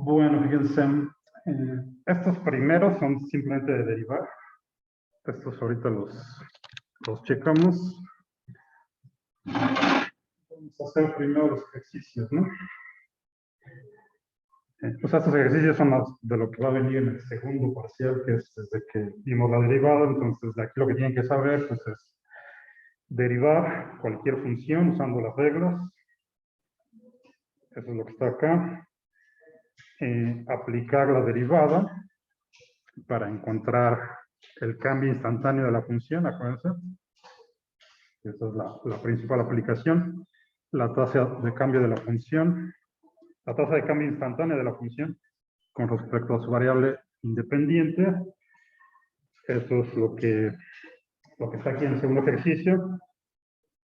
Bueno, fíjense, estos primeros son simplemente de derivar. Estos ahorita los checamos. Vamos a hacer primero los ejercicios, ¿no? Pues estos ejercicios son de lo que va a venir en el segundo parcial, que es desde que vimos la derivada. Entonces, de aquí lo que tienen que saber pues, es derivar cualquier función usando las reglas. Eso es lo que está acá. Aplicar la derivada para encontrar el cambio instantáneo de la función, acuérdense. Esa es la principal aplicación. La tasa de cambio de la función, la tasa de cambio instantánea de la función con respecto a su variable independiente. Eso es lo que está aquí en el segundo ejercicio.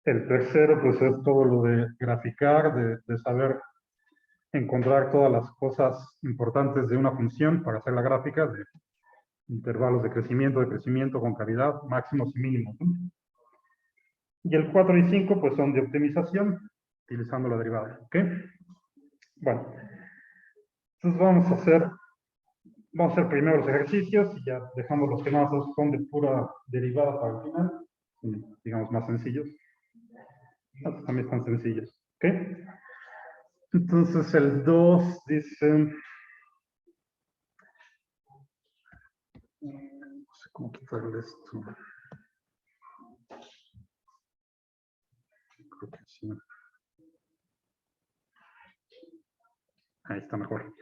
El tercero, pues es todo lo de graficar, de saber encontrar todas las cosas importantes de una función para hacer la gráfica de intervalos de crecimiento, concavidad, máximos y mínimos, ¿no? Y el 4 y 5, pues son de optimización, utilizando la derivada, ¿ok? Bueno, entonces vamos a hacer primero los ejercicios y ya dejamos los que más son de pura derivada para el final, digamos más sencillos. Estos también están sencillos, ¿ok? Entonces el 2 dice, no sé cómo quitarle esto. Creo que sí. Ahí está mejor.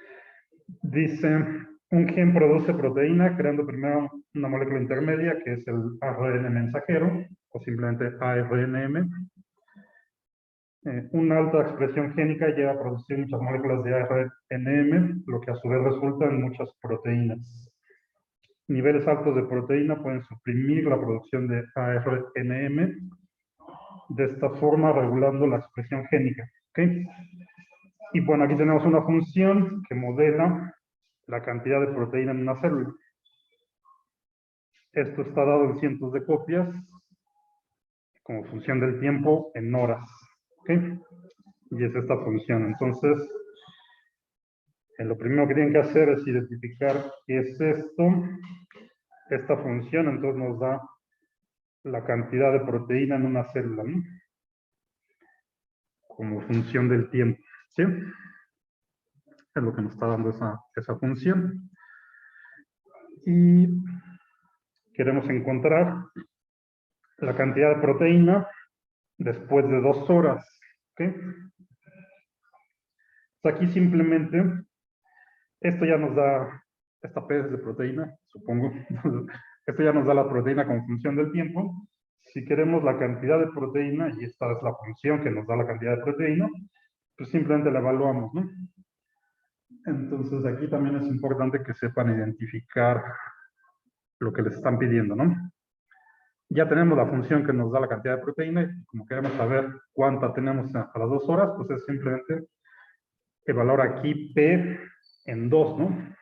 Dice, un gen produce proteína creando primero una molécula intermedia que es el ARN mensajero o simplemente ARNM. Una alta expresión génica lleva a producir muchas moléculas de ARNM, lo que a su vez resulta en muchas proteínas. Niveles altos de proteína pueden suprimir la producción de ARNM, de esta forma regulando la expresión génica. ¿Okay? Y bueno, aquí tenemos una función que modela la cantidad de proteína en una célula. Esto está dado en cientos de copias como función del tiempo en horas. ¿Okay? Y es esta función. Entonces, lo primero que tienen que hacer es identificar qué es esto. Esta función entonces nos da la cantidad de proteína en una célula, ¿no? Como función del tiempo, ¿sí? Es lo que nos está dando esa función. Y queremos encontrar la cantidad de proteína después de 2 horas, ¿ok? Aquí simplemente, esto ya nos da, esta P es de proteína, supongo. Esto ya nos da la proteína como función del tiempo. Si queremos la cantidad de proteína, y esta es la función que nos da la cantidad de proteína, pues simplemente la evaluamos, ¿no? Entonces aquí también es importante que sepan identificar lo que les están pidiendo, ¿no? Ya tenemos la función que nos da la cantidad de proteína y como queremos saber cuánta tenemos a las 2 horas, pues es simplemente evaluar aquí P en 2, ¿no?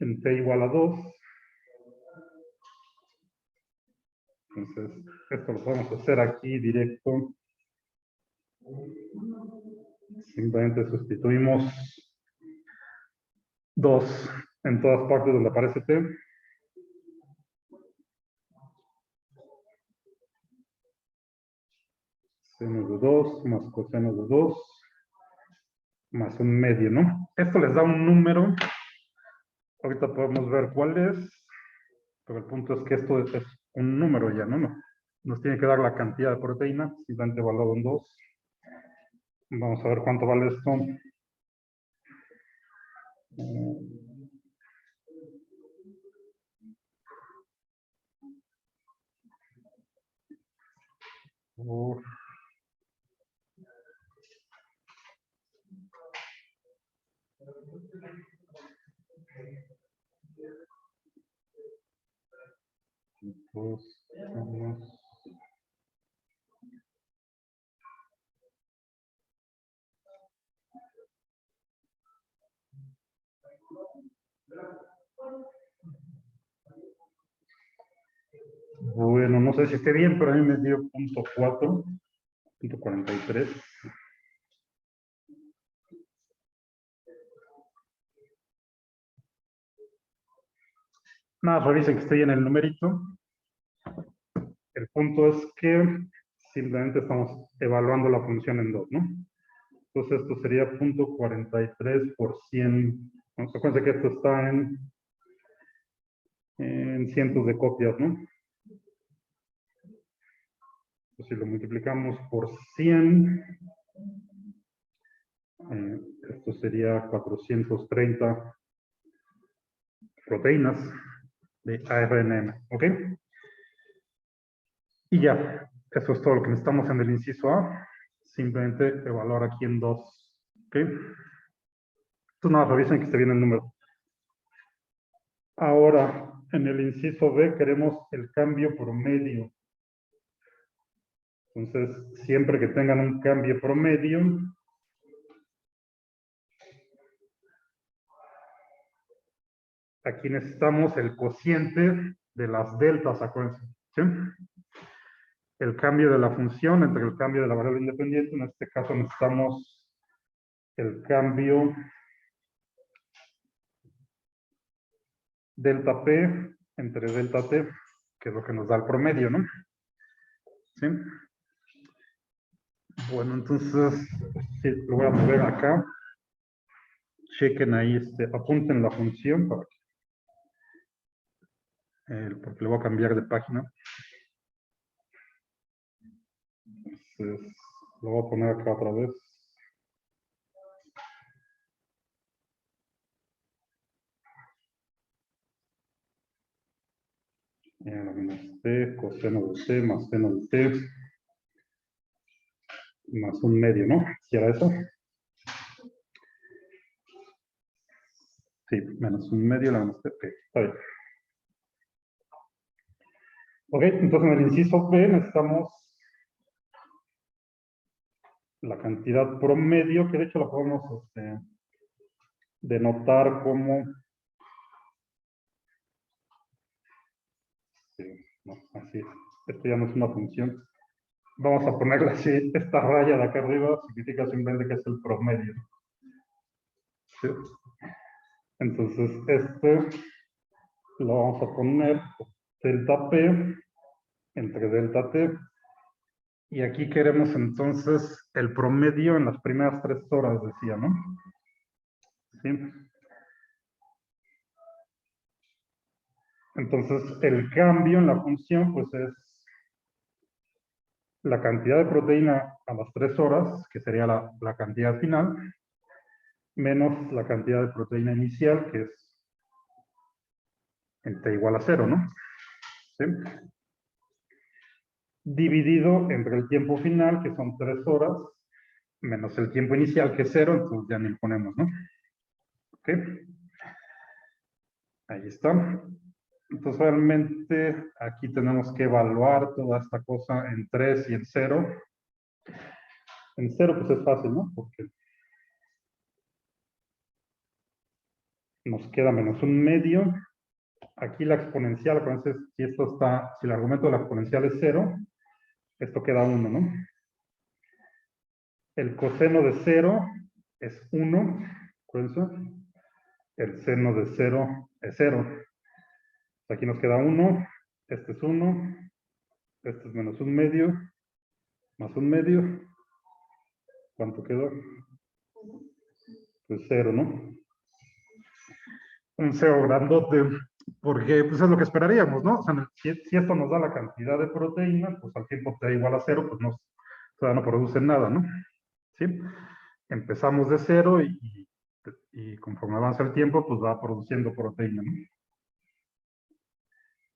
En P igual a 2. Entonces, esto lo podemos hacer aquí directo. Simplemente sustituimos 2 en todas partes donde aparece P. Seno de 2 más coseno de 2 más un medio, ¿no? Esto les da un número. Ahorita podemos ver cuál es, pero el punto es que esto es un número ya, ¿no? Nos tiene que dar la cantidad de proteína, simplemente evaluado en 2. Vamos a ver cuánto vale esto. Bueno, no sé si esté bien, pero a mí me dio .4, .43. Nada, revisen que esté en el numerito. El punto es que simplemente estamos evaluando la función en 2, ¿no? Entonces esto sería 0.43 por 100. Bueno, acuérdense que esto está en cientos de copias, ¿no? Entonces, si lo multiplicamos por 100, esto sería 430 proteínas de ARNM, ¿ok? Y ya, eso es todo lo que necesitamos en el inciso A. Simplemente evaluar aquí en 2, ¿ok? Entonces nada, revisen que esté bien el número. Ahora, en el inciso B queremos el cambio promedio. Entonces, siempre que tengan un cambio promedio, aquí necesitamos el cociente de las deltas, acuérdense, ¿sí? El cambio de la función entre el cambio de la variable independiente, en este caso necesitamos el cambio delta P entre delta T, que es lo que nos da el promedio, ¿no? ¿Sí? Bueno, entonces, sí, lo voy a mover acá. Chequen ahí, apunten la función para porque le voy a cambiar de página. Entonces, lo voy a poner acá otra vez. Menos t, coseno de t, más seno de t, más un medio, ¿no? ¿Si era eso? Sí, menos un medio, la menos t. Ok, está bien. Ok, entonces en el inciso B necesitamos la cantidad promedio, que de hecho la podemos denotar como... Sí, no, así es. Esto ya no es una función. Vamos a ponerle así, esta raya de acá arriba significa simplemente que es el promedio. ¿Sí? Entonces, lo vamos a poner delta P entre delta T. Y aquí queremos entonces el promedio en las primeras 3 horas, decía, ¿no? ¿Sí? Entonces, el cambio en la función, pues es la cantidad de proteína a las 3 horas, que sería la cantidad final, menos la cantidad de proteína inicial, que es en t igual a 0, ¿no? ¿Sí? Dividido entre el tiempo final, que son 3 horas, menos el tiempo inicial, que es 0, entonces ya ni lo ponemos, ¿no? ¿Ok? Ahí está. Entonces realmente aquí tenemos que evaluar toda esta cosa en 3 y en 0. En 0 pues es fácil, ¿no? Porque nos queda menos un medio. Aquí la exponencial, entonces si el argumento de la exponencial es 0, esto queda 1, ¿no? El coseno de 0 es 1, acuérdense. El seno de 0 es 0. Aquí nos queda 1, este es 1, este es menos un medio, más un medio. ¿Cuánto quedó? Pues 0, ¿no? Un 0 grandote, porque pues es lo que esperaríamos, ¿no? O sea, si esto nos da la cantidad de proteína, pues al tiempo t igual a 0, pues todavía no produce nada, ¿no? ¿Sí? Empezamos de 0 y conforme avanza el tiempo, pues va produciendo proteína, ¿no?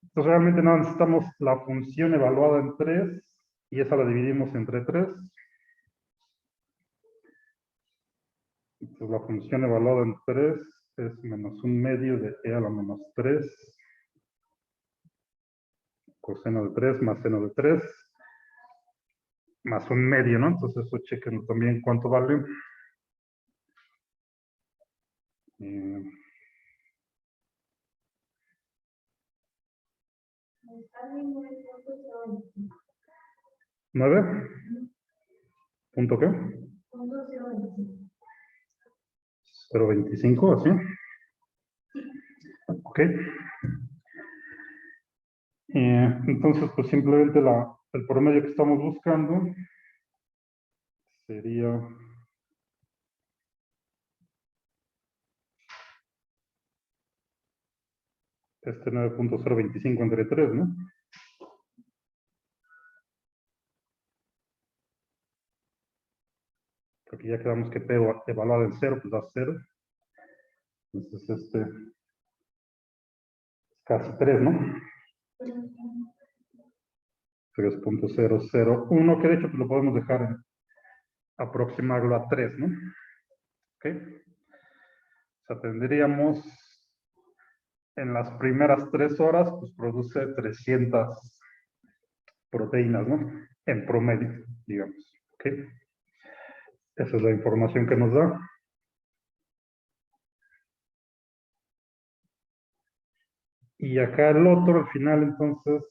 Entonces realmente nada, necesitamos la función evaluada en 3 y esa la dividimos entre 3. Entonces la función evaluada en 3 es menos un medio de e a la menos 3, coseno de 3 más seno de 3, más un medio, ¿no? Entonces eso chequen también cuánto vale. Eh, 9. ¿Punto qué? 0.25, así. Ok. Entonces, pues simplemente el promedio que estamos buscando sería este 9.025 entre 3, ¿no? Porque ya quedamos que P evaluado en 0, pues da 0. Entonces, este es casi 3, ¿no? 3.001, que de hecho pues lo podemos dejar en aproximarlo a 3, ¿no? ¿Ok? O sea, tendríamos en las primeras 3 horas, pues produce 300 proteínas, ¿no? En promedio, digamos. ¿Ok? Esa es la información que nos da. Y acá el otro, al final, entonces,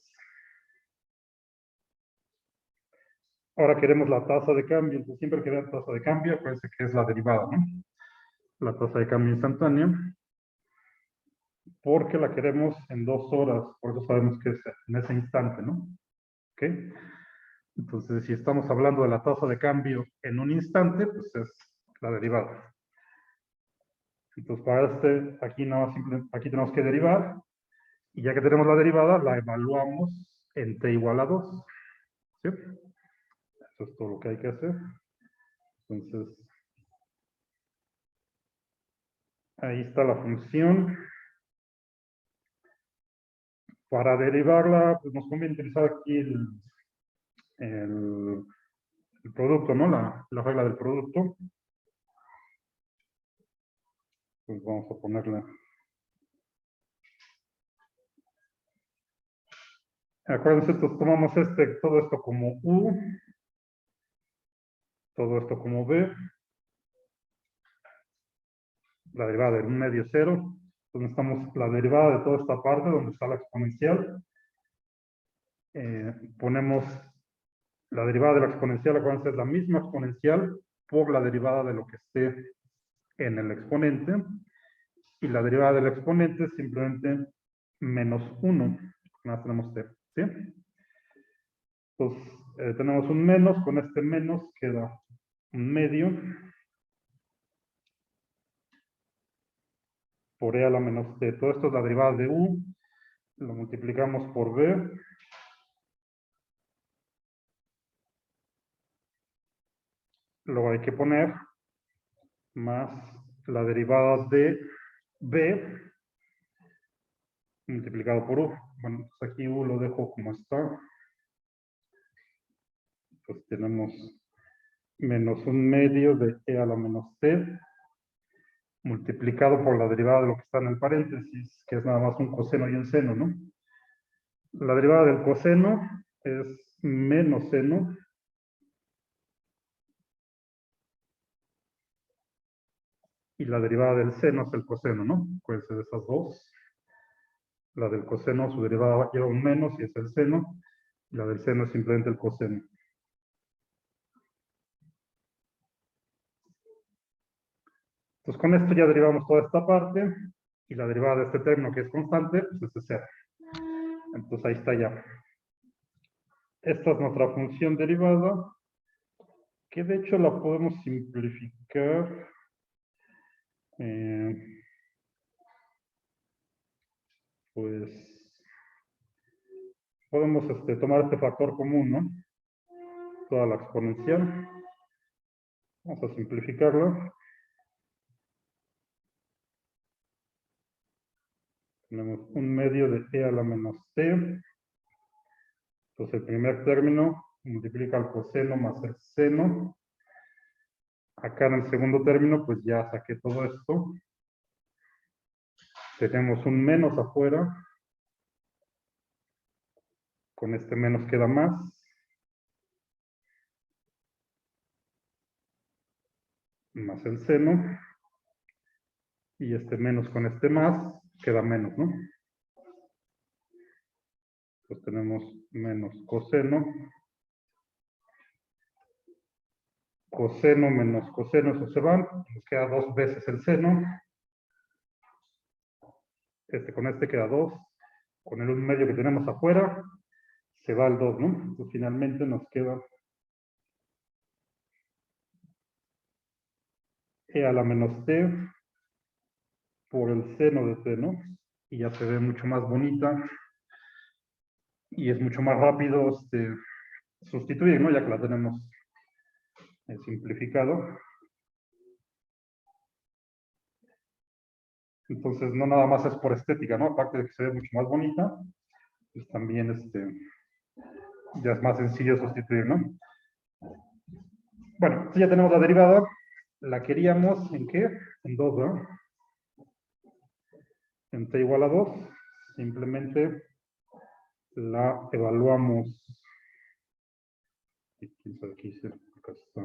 ahora queremos la tasa de cambio. Entonces, siempre que vean tasa de cambio, acuérdense que es la derivada, ¿no? La tasa de cambio instantánea, porque la queremos en 2 horas, por eso sabemos que es en ese instante, ¿no? ¿Ok? Entonces, si estamos hablando de la tasa de cambio en un instante, pues es la derivada. Entonces, para este, aquí, nada más aquí tenemos que derivar, y ya que tenemos la derivada, la evaluamos en t igual a 2. ¿Sí? Eso es todo lo que hay que hacer. Entonces, ahí está la función. Para derivarla, pues nos conviene utilizar aquí el producto, ¿no? La regla del producto. Pues vamos a ponerle. Acuérdense, tomamos todo esto como U, todo esto como B, la derivada del 1 medio 0. Entonces necesitamos la derivada de toda esta parte donde está la exponencial. Ponemos la derivada de la exponencial, acuérdense, es la misma exponencial por la derivada de lo que esté en el exponente. Y la derivada del exponente es simplemente menos 1. Nada, tenemos t. ¿Sí? Entonces, tenemos un menos, con este menos queda un medio por e a la menos t. Todo esto es la derivada de u, lo multiplicamos por b, luego hay que poner más la derivada de b multiplicado por u. Bueno, pues aquí u lo dejo como está. Pues tenemos menos un medio de e a la menos t multiplicado por la derivada de lo que está en el paréntesis, que es nada más un coseno y un seno, ¿no? La derivada del coseno es menos seno y la derivada del seno es el coseno, ¿no? Puede ser de esas dos. La del coseno, su derivada lleva un menos y es el seno. Y la del seno es simplemente el coseno. Entonces con esto ya derivamos toda esta parte y la derivada de este término que es constante, pues es 0. Entonces ahí está ya. Esta es nuestra función derivada, que de hecho la podemos simplificar. Pues podemos tomar este factor común, ¿no? Toda la exponencial. Vamos a simplificarlo. Tenemos un medio de e a la menos t. Entonces el primer término multiplica el coseno más el seno. Acá en el segundo término, pues ya saqué todo esto. Tenemos un menos afuera. Con este menos queda más. Más el seno. Y este menos con este más queda menos, ¿no? Pues tenemos menos coseno. Coseno menos coseno, eso se van. Nos queda 2 veces el seno. Con este queda 2. con el 1 medio que tenemos afuera, se va al 2, ¿no? Entonces finalmente nos queda e a la menos t por el seno de t, ¿no? Y ya se ve mucho más bonita y es mucho más rápido sustituir, ¿no? Ya que la tenemos simplificado. Entonces, no nada más es por estética, ¿no? Aparte de que se ve mucho más bonita, pues también ya es más sencillo sustituir, ¿no? Bueno, ya tenemos la derivada. La queríamos ¿en qué? En 2, ¿no? En t igual a 2. Simplemente la evaluamos. ¿Quién sabe qué hice? Acá está.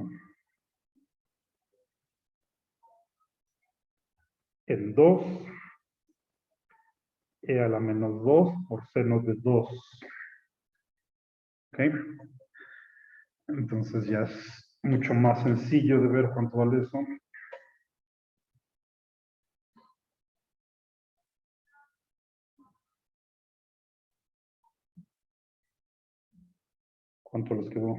En 2 e a la menos 2 por seno de 2. ¿Ok? Entonces ya es mucho más sencillo de ver cuánto vale eso. ¿Cuánto les quedó?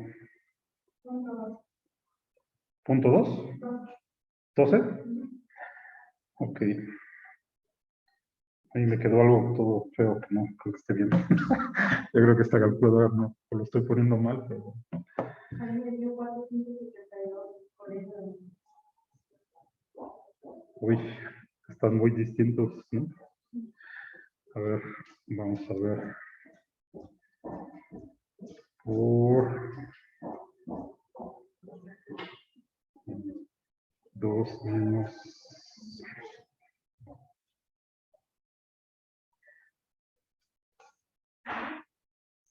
¿Punto 2? ¿12? Ok. Ahí me quedó algo todo feo que no creo que esté bien. Yo creo que esta calculadora no, lo estoy poniendo mal, pero... Uy, están muy distintos, ¿no? A ver, vamos a ver. Por 2 menos...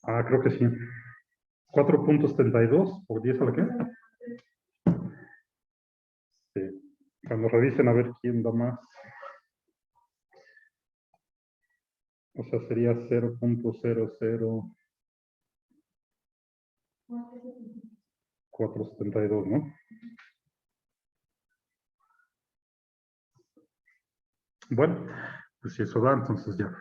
Ah, creo que sí. 4.72 por 10 a la qué? Sí. Cuando revisen a ver quién da más. O sea, sería 0.00472, ¿no? Bueno, pues si eso da, entonces ya.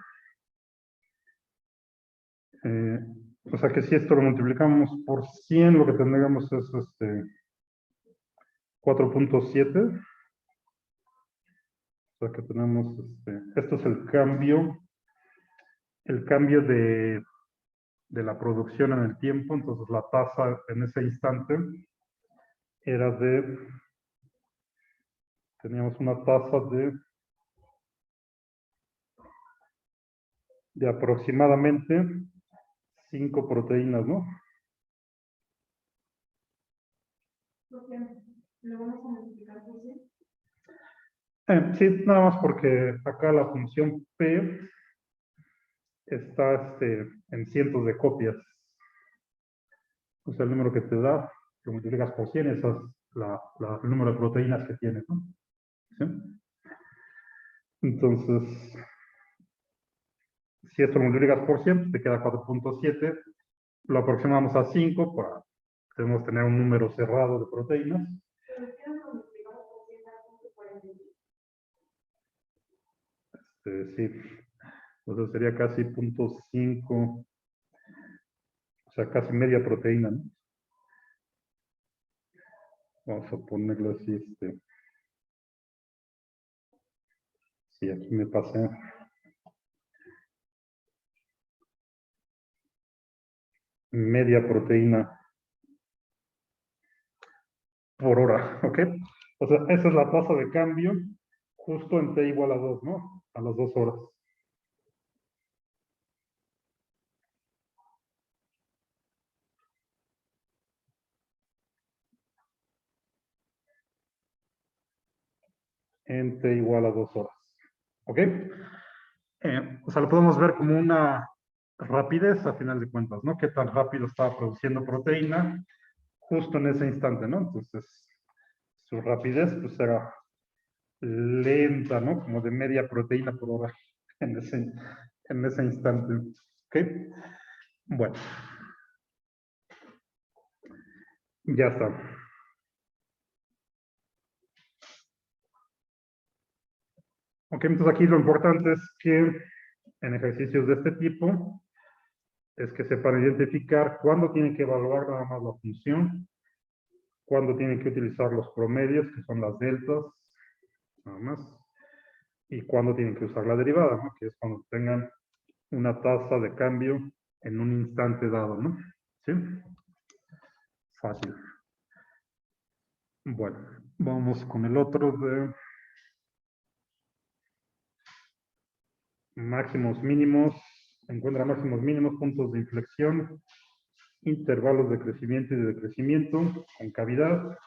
O sea que si esto lo multiplicamos por 100, lo que tendríamos es 4.7. O sea que tenemos, esto es el cambio de la producción en el tiempo. Entonces la tasa en ese instante era teníamos una tasa de aproximadamente 5 proteínas, ¿no? ¿Lo vamos a multiplicar por 100? Sí, nada más porque acá la función P está en cientos de copias. O sea, el número que te da, lo multiplicas por 100, ese es el número de proteínas que tienes, ¿no? ¿Sí? Entonces, si esto lo multiplicas por 100, te queda 4.7. Lo aproximamos a 5 para debemos tener un número cerrado de proteínas. Sí, entonces sería casi 0.5, o sea, casi media proteína, ¿no? Vamos a ponerlo así, sí, aquí me pasé. Media proteína por hora, ¿ok? O sea, esa es la tasa de cambio justo en t igual a 2, ¿no? A las 2 horas. En t igual a 2 horas. ¿Ok? O sea, lo podemos ver como una rapidez a final de cuentas, ¿no? Qué tan rápido estaba produciendo proteína justo en ese instante, ¿no? Entonces, su rapidez pues era lenta, ¿no? Como de media proteína por hora en ese instante. ¿Ok? Bueno, ya está. Ok, entonces aquí lo importante es que en ejercicios de este tipo es que sepan identificar cuándo tienen que evaluar nada más la función, cuándo tienen que utilizar los promedios, que son las deltas, nada más, y cuándo tienen que usar la derivada, ¿no? Que es cuando tengan una tasa de cambio en un instante dado, ¿no? ¿Sí? Fácil. Bueno, vamos con el otro de máximos mínimos. Encuentra máximos mínimos, puntos de inflexión, intervalos de crecimiento y de decrecimiento, concavidad,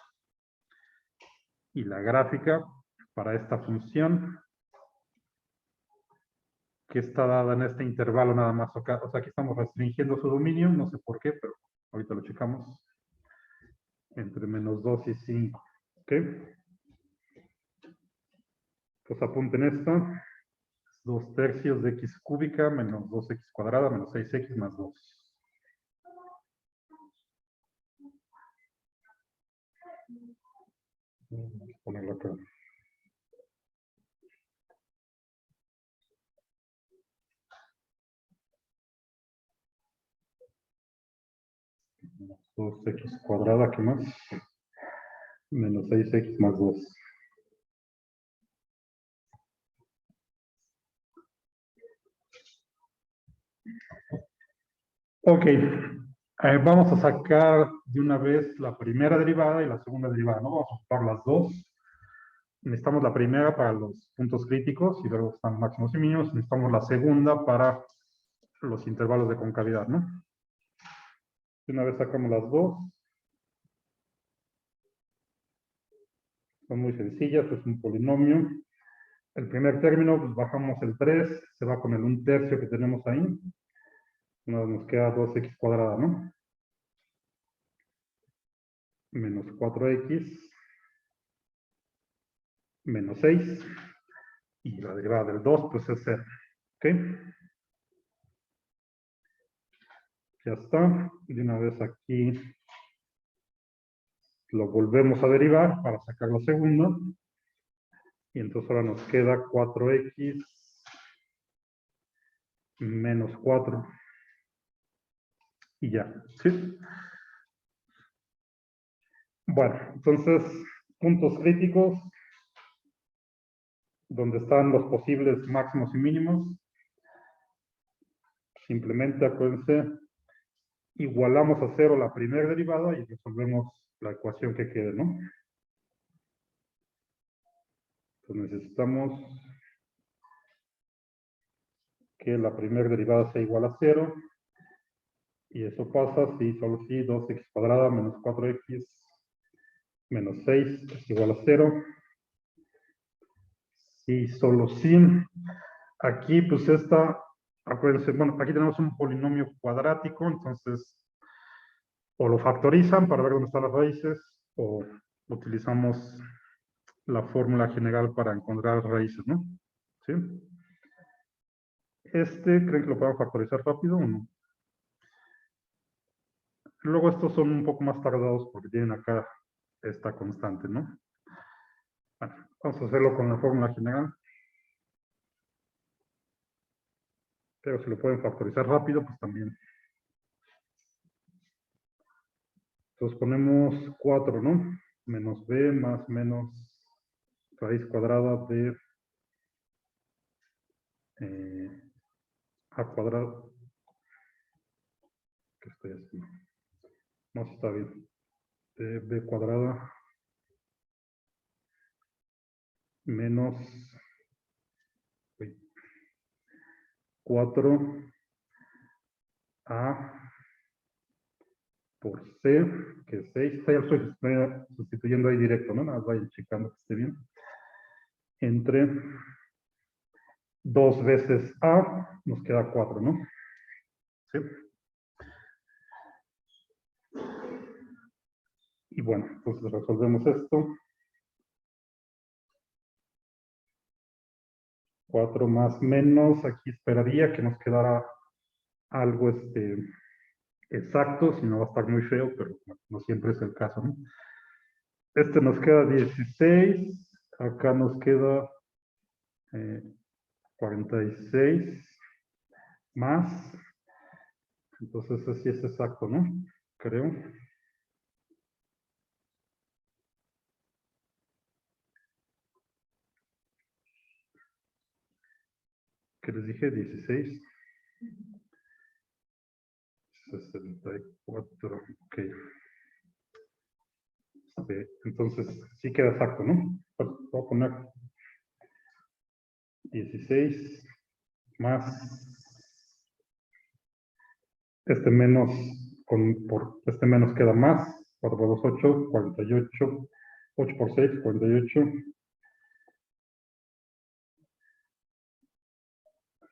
y la gráfica para esta función que está dada en este intervalo nada más. O sea, aquí estamos restringiendo su dominio, no sé por qué, pero ahorita lo checamos. Entre -2 y 5. ¿Ok? Pues apunten esta. 2/3 de x cúbica menos 2x cuadrada menos 6x más 2. Vamos a ponerlo acá. Menos 2x cuadrada, ¿qué más? Menos 6x más 2. Ok, vamos a sacar de una vez la primera derivada y la segunda derivada, ¿no? Vamos a ocupar las dos. Necesitamos la primera para los puntos críticos y luego están máximos y mínimos. Necesitamos la segunda para los intervalos de concavidad, ¿no? De una vez sacamos las dos. Son muy sencillas, es un polinomio. El primer término, pues bajamos el 3, se va con el 1/3 que tenemos ahí. Nos queda 2x cuadrada, ¿no? Menos 4x menos 6. Y la derivada del 2, pues es 0. ¿Ok? Ya está. De una vez aquí lo volvemos a derivar para sacar la segunda. Y entonces ahora nos queda 4x menos 4. Y ya. ¿Sí? Bueno, entonces, puntos críticos, donde están los posibles máximos y mínimos. Simplemente, acuérdense, igualamos a 0 la primera derivada y resolvemos la ecuación que quede, ¿no? Entonces necesitamos que la primera derivada sea igual a 0. Y eso pasa si, solo si 2x cuadrada menos 4x menos 6 es igual a 0. Si, solo si. Aquí, pues acuérdense, bueno, aquí tenemos un polinomio cuadrático, entonces, o lo factorizan para ver dónde están las raíces, o utilizamos la fórmula general para encontrar raíces, ¿no? ¿Sí? ¿Creen que lo puedan factorizar rápido o no? Luego estos son un poco más tardados porque tienen acá esta constante, ¿no? Bueno, vamos a hacerlo con la fórmula general. Pero si lo pueden factorizar rápido, pues también. Entonces ponemos 4, ¿no? Menos b más menos raíz cuadrada de a cuadrado. ¿Qué estoy haciendo? No, si está bien. De b cuadrada menos 4a por c, que es 6. Ya lo estoy sustituyendo ahí directo, ¿no? Nada más vayan checando que esté bien. Entre 2 veces a, nos queda 4, ¿no? ¿Sí? Y bueno, entonces resolvemos esto. 4 más menos, aquí esperaría que nos quedara algo exacto, si no va a estar muy feo, pero no siempre es el caso, ¿no? Nos queda 16, acá nos queda 46, más. Entonces, ese sí es exacto, ¿no? Creo. ¿Qué les dije? 16. 64. Ok. Entonces, sí queda exacto, ¿no? Voy a poner 16 más este menos, por este menos queda más. 4 por 2, 8, 48. 8 por 6, 48.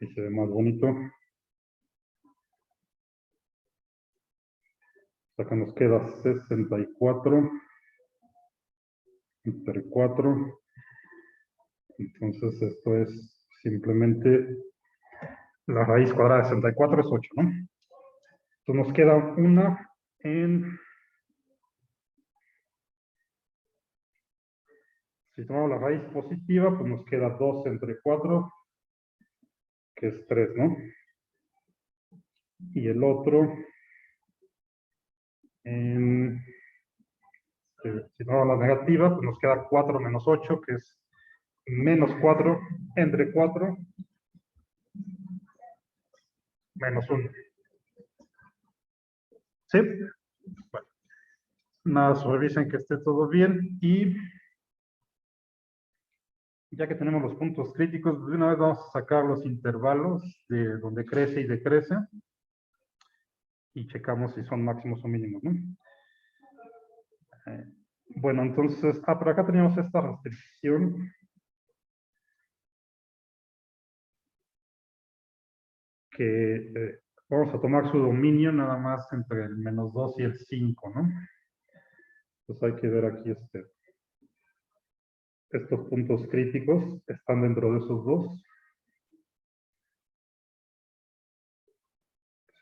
Ahí se ve más bonito. Acá nos queda 64 entre 4. Entonces, esto es simplemente la raíz cuadrada de 64 es 8, ¿no? Entonces, nos queda una en... Si tomamos la raíz positiva, pues nos queda 2 entre 4, que es 3, ¿no? Y el otro, si tomamos la negativa, pues nos queda 4 menos 8, que es menos 4 entre 4 menos 1. ¿Sí? Bueno, nada, revisen que esté todo bien y ya que tenemos los puntos críticos, de una vez vamos a sacar los intervalos de donde crece y decrece y checamos si son máximos o mínimos, ¿no? Bueno, entonces, por acá teníamos esta restricción que vamos a tomar su dominio nada más entre el menos 2 y el 5, ¿no? Entonces hay que ver aquí estos puntos críticos están dentro de esos dos.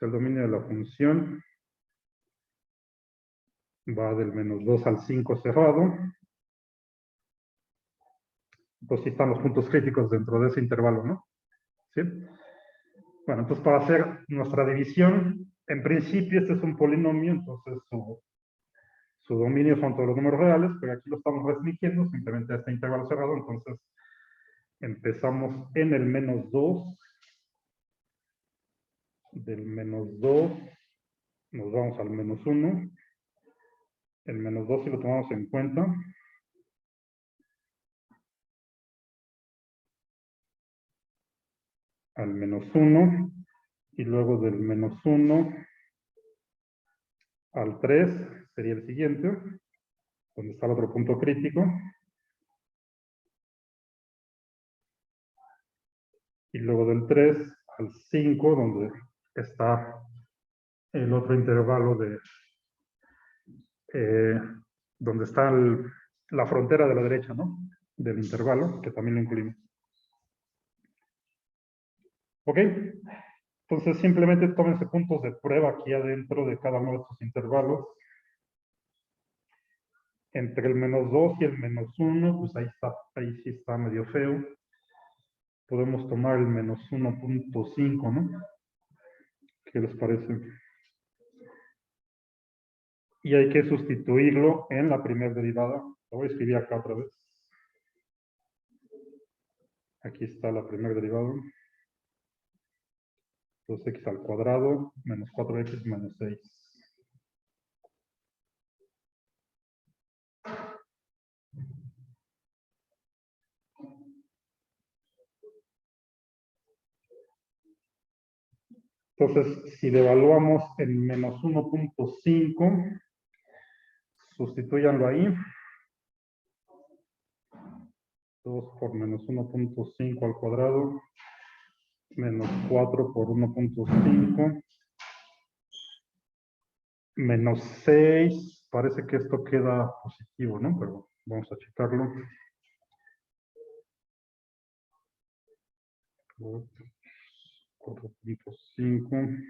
El dominio de la función va del menos 2 al 5 cerrado. Entonces sí están los puntos críticos dentro de ese intervalo, ¿no? ¿Sí? Bueno, entonces para hacer nuestra división, en principio este es un polinomio, entonces su dominio son todos los números reales, pero aquí lo estamos restringiendo simplemente a este intervalo cerrado, entonces empezamos en el menos 2, del menos 2 nos vamos al menos 1, el menos 2 si lo tomamos en cuenta, al menos 1, y luego del menos 1 al 3 sería el siguiente, donde está el otro punto crítico, y luego del 3 al 5, donde está el otro intervalo eh, donde está la frontera de la derecha, ¿no? Del intervalo, que también lo incluimos. ¿Ok? Entonces simplemente tómense puntos de prueba aquí adentro de cada uno de estos intervalos. Entre el menos 2 y el menos 1, pues ahí sí está medio feo. Podemos tomar el menos 1.5, ¿no? ¿Qué les parece? Y hay que sustituirlo en la primera derivada. Lo voy a escribir acá otra vez. Aquí está la primera derivada. 2x al cuadrado menos 4x menos 6. Entonces, si devaluamos en menos 1.5, sustituyanlo ahí. 2 por menos 1.5 al cuadrado, menos 4 por 1.5, menos 6. Parece que esto queda positivo, ¿no? Pero vamos a checarlo. 4.5.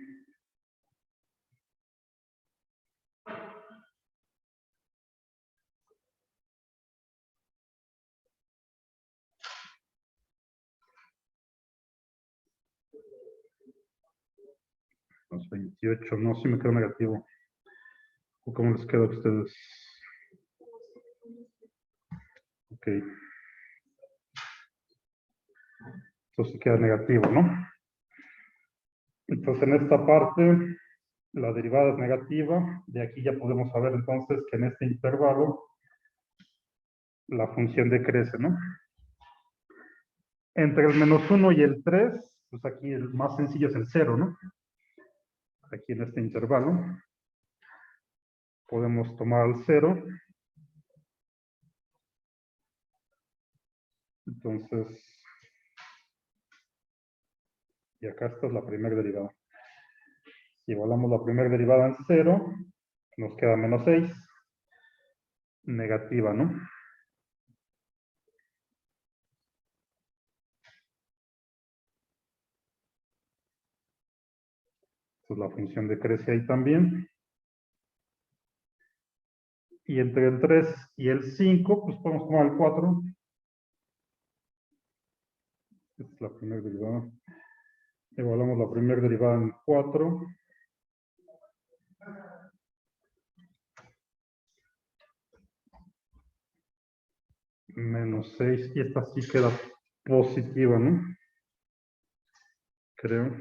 Los 28, no, sí me quedo negativo. ¿O cómo les queda a ustedes? Ok. Entonces queda negativo, ¿no? Entonces en esta parte la derivada es negativa. De aquí ya podemos saber entonces que en este intervalo la función decrece, ¿no? Entre el -1 y el 3, pues aquí el más sencillo es el 0, ¿no? Aquí en este intervalo podemos tomar el 0. Entonces, y acá esta es la primera derivada. Si evaluamos la primera derivada en 0, nos queda -6. Negativa, ¿no? Entonces la función decrece ahí también. Y entre el 3 y el 5, pues podemos tomar el 4. Esta es la primera derivada. Evaluamos la primera derivada en 4. -6. Y esta sí queda positiva, ¿no? Creo.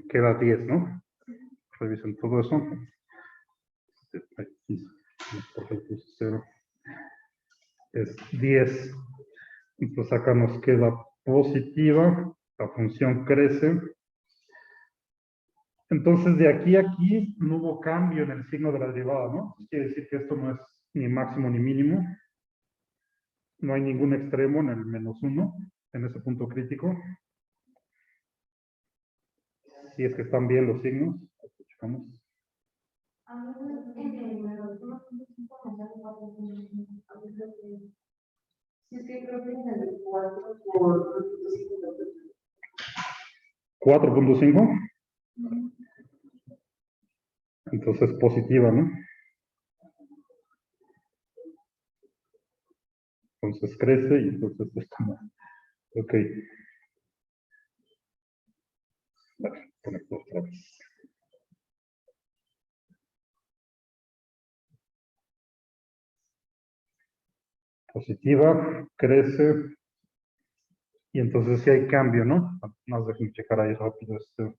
Queda 10, ¿no? Revisen todo eso. Aquí, por ejemplo, 0. Es 10. Entonces acá nos queda positiva. La función crece. Entonces de aquí a aquí no hubo cambio en el signo de la derivada, ¿no? Quiere decir que esto no es ni máximo ni mínimo. No hay ningún extremo en el -1, en ese punto crítico. Si es que están bien los signos, checamos. Es que creo que es el 4 por 4.5. Entonces positiva, ¿no? Entonces crece y entonces está mal. Ok. Vale, conecto otra vez. Positiva, crece. Y entonces sí hay cambio, ¿no? Más déjenme checar ahí rápido este.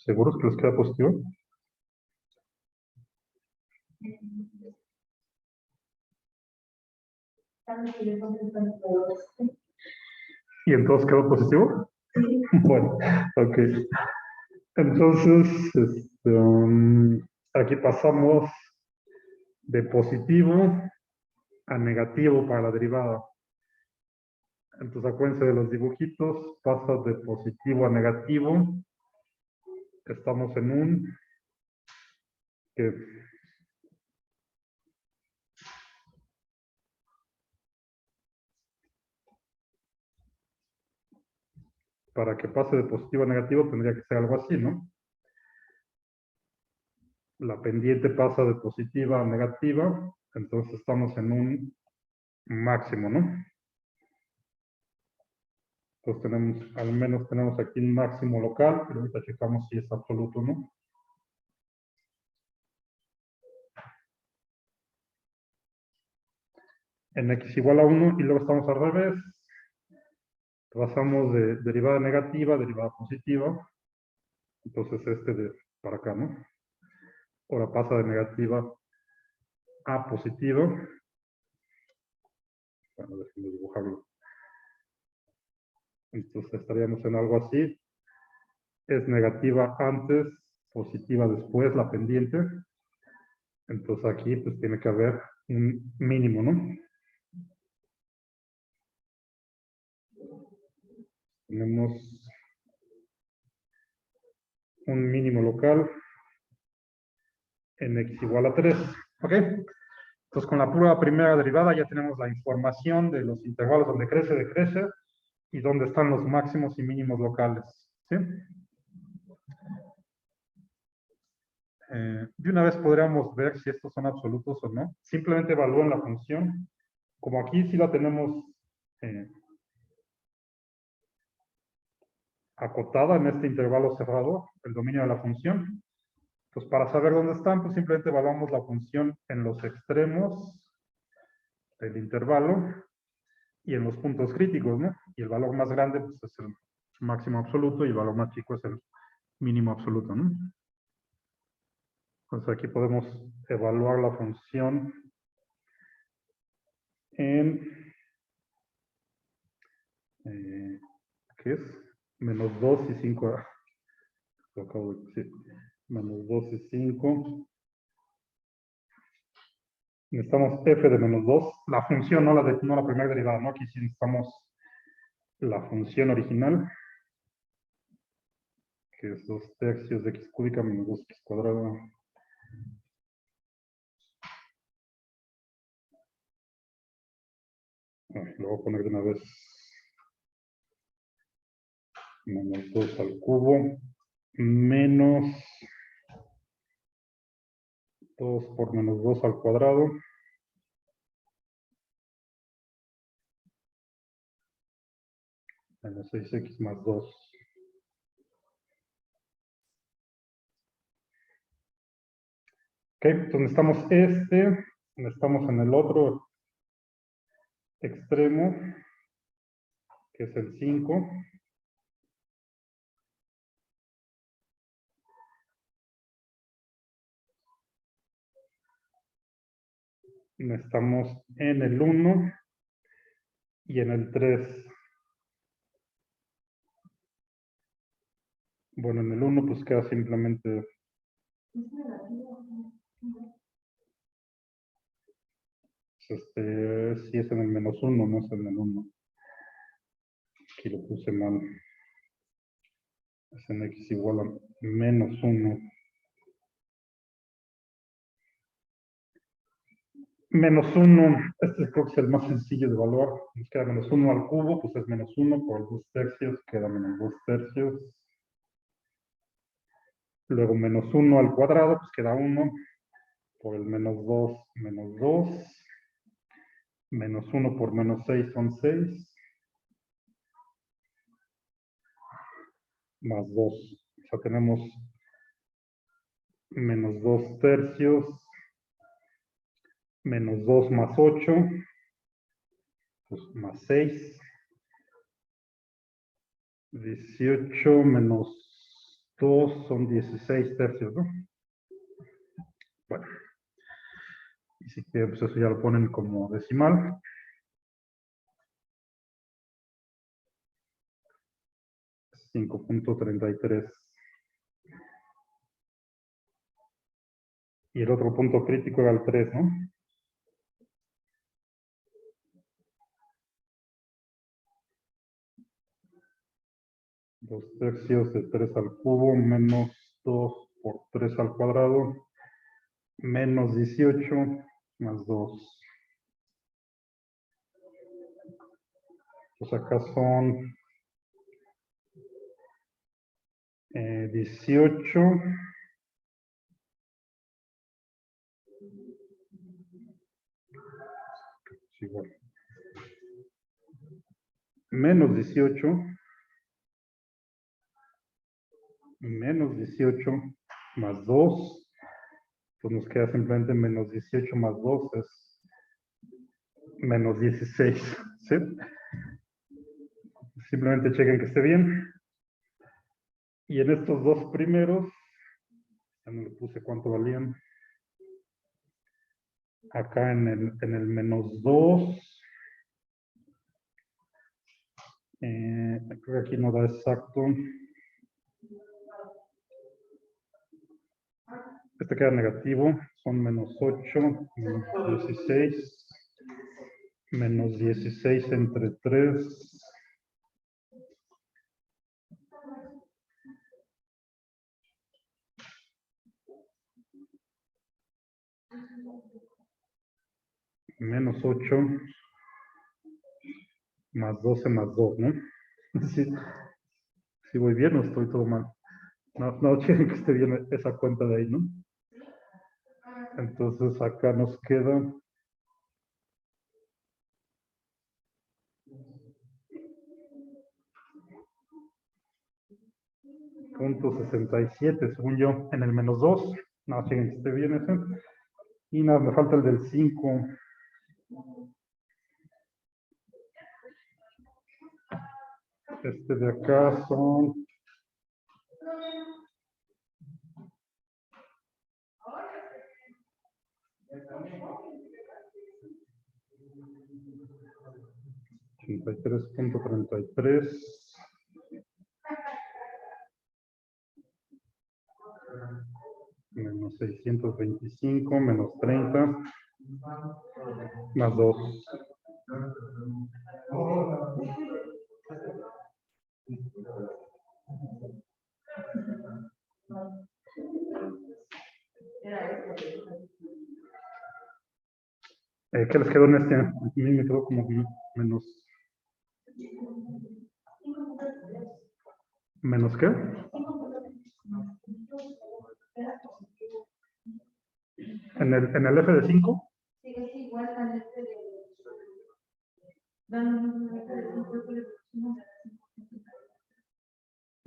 ¿Seguros que les queda positivo? ¿Y entonces quedó positivo? Bueno, ok. Entonces, aquí pasamos de positivo a negativo para la derivada. Entonces, acuérdense de los dibujitos, pasa de positivo a negativo. Estamos en un que para que pase de positivo a negativo tendría que ser algo así, ¿no? La pendiente pasa de positiva a negativa, entonces estamos en un máximo, ¿no? Entonces tenemos, al menos tenemos aquí un máximo local, pero ahorita checamos si es absoluto o no. En x igual a 1 y luego estamos al revés. Pasamos de derivada negativa a derivada positiva. Entonces para acá, ¿no? Ahora pasa de negativa a positivo. Bueno, déjenme dibujarlo. Entonces estaríamos en algo así. Es negativa antes, positiva después, la pendiente. Entonces aquí pues tiene que haber un mínimo, ¿no? Tenemos un mínimo local en x igual a 3. ¿Ok? Entonces, con la prueba primera derivada ya tenemos la información de los intervalos donde crece, decrece, y dónde están los máximos y mínimos locales. ¿Sí? De una vez podríamos ver si estos son absolutos o no. Simplemente evalúen la función. Como aquí sí la tenemos acotada en este intervalo cerrado, el dominio de la función. Pues para saber dónde están, pues simplemente evaluamos la función en los extremos del intervalo y en los puntos críticos, ¿no? Y el valor más grande pues, es el máximo absoluto y el valor más chico es el mínimo absoluto, ¿no? Entonces aquí podemos evaluar la función en, ¿qué es? Menos 2 y 5. Lo acabo de decir. Menos 2 y 5. Necesitamos f de menos 2. La función, no la primera derivada, ¿no? Aquí sí necesitamos la función original, que es 2 tercios de x cúbica menos 2x cuadrado. Lo voy a poner de una vez. Menos 2 al cubo menos 2 por menos 2 al cuadrado menos 6x más 2. Ok, entonces necesitamos en el otro extremo, que es el 5. Necesitamos en el 1 y en el 3. Bueno, en el 1 pues queda simplemente si es en el menos 1, no es en el 1. Aquí lo puse mal. Es en x igual a menos 1. Menos 1, este creo que es el más sencillo de evaluar. Nos queda menos 1 al cubo, pues es menos 1 por el 2 tercios, queda menos 2 tercios. Luego menos 1 al cuadrado, pues queda 1 por el menos 2, menos 2. Menos 1 por menos 6 son 6. Más 2. O sea, tenemos menos 2 tercios. Menos 2 más 8. Pues más 6. 18 menos 2 son 16 tercios, ¿no? Bueno. Y si quieren, pues eso ya lo ponen como decimal. 5.33. Y el otro punto crítico era el 3, ¿no? Dos tercios de 3 al cubo menos 2 por 3 al cuadrado menos 18 más 2. Pues acá son 18 es igual. Menos 18 más 2. Pues nos queda simplemente menos 18 más 2 es menos 16. ¿Sí? Simplemente chequen que esté bien. Y en estos dos primeros, ya no le puse cuánto valían. Acá en el menos 2. Creo que aquí no da exacto. Este queda negativo. Son menos 8, menos 16. Menos 16 entre 3. Menos 8 más 12 más 2, ¿no? Sí, sí voy bien o estoy todo mal. No, quieren que esté bien esa cuenta de ahí, ¿no? Entonces acá nos queda .67, según yo, en el menos 2. No, quieren que esté bien ese. Y nada, me falta el del 5. Este de acá son 83.33 menos 625 menos 30 más 2. ¿Qué les quedó en este? A mí me quedó como menos. ¿Menos qué? ¿En el F de 5? Sí, es igual al este de...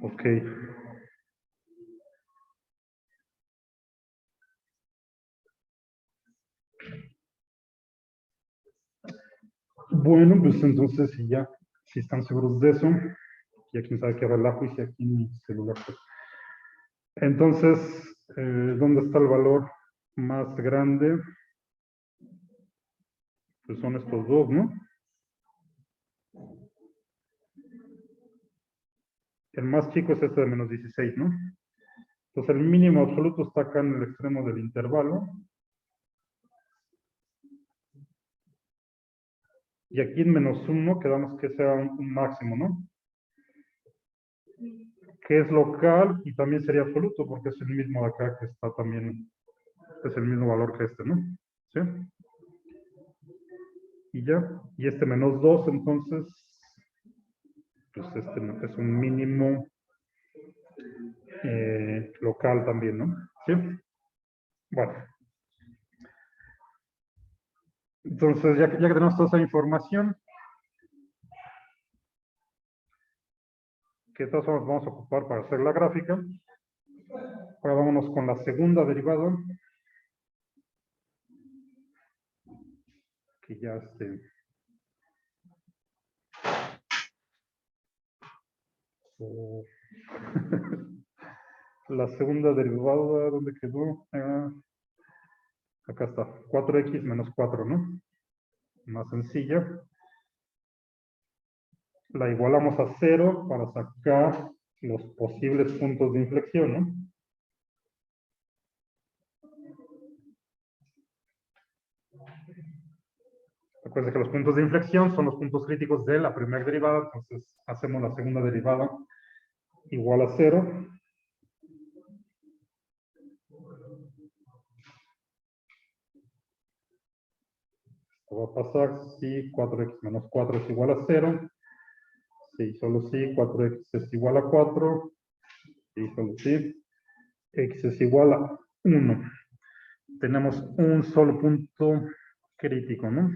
Ok. Bueno, pues entonces si están seguros de eso, ya quién sabe qué relajo hice aquí en mi celular. Pues. Entonces, ¿dónde está el valor más grande? Pues son estos dos, ¿no? El más chico es este de menos 16, ¿no? Entonces el mínimo absoluto está acá en el extremo del intervalo. Y aquí en menos 1 quedamos que sea un máximo, ¿no? Que es local y también sería absoluto porque es el mismo de acá que está también, es el mismo valor que este, ¿no? ¿Sí? Y ya, y este menos 2, entonces, pues este es un mínimo local también, ¿no? ¿Sí? Bueno. Entonces, ya que tenemos toda esa información, que de todas formas vamos a ocupar para hacer la gráfica, ahora vámonos con la segunda derivada, que ya la segunda derivada, ¿dónde quedó? Acá está, 4x menos 4, ¿no? Más sencilla. La igualamos a 0 para sacar los posibles puntos de inflexión, ¿no? Recuerden que los puntos de inflexión son los puntos críticos de la primera derivada, entonces hacemos la segunda derivada igual a 0. Esto va a pasar si 4x menos 4 es igual a 0. Si solo si 4x es igual a 4. Si solo si x es igual a 1. Tenemos un solo punto crítico, ¿no?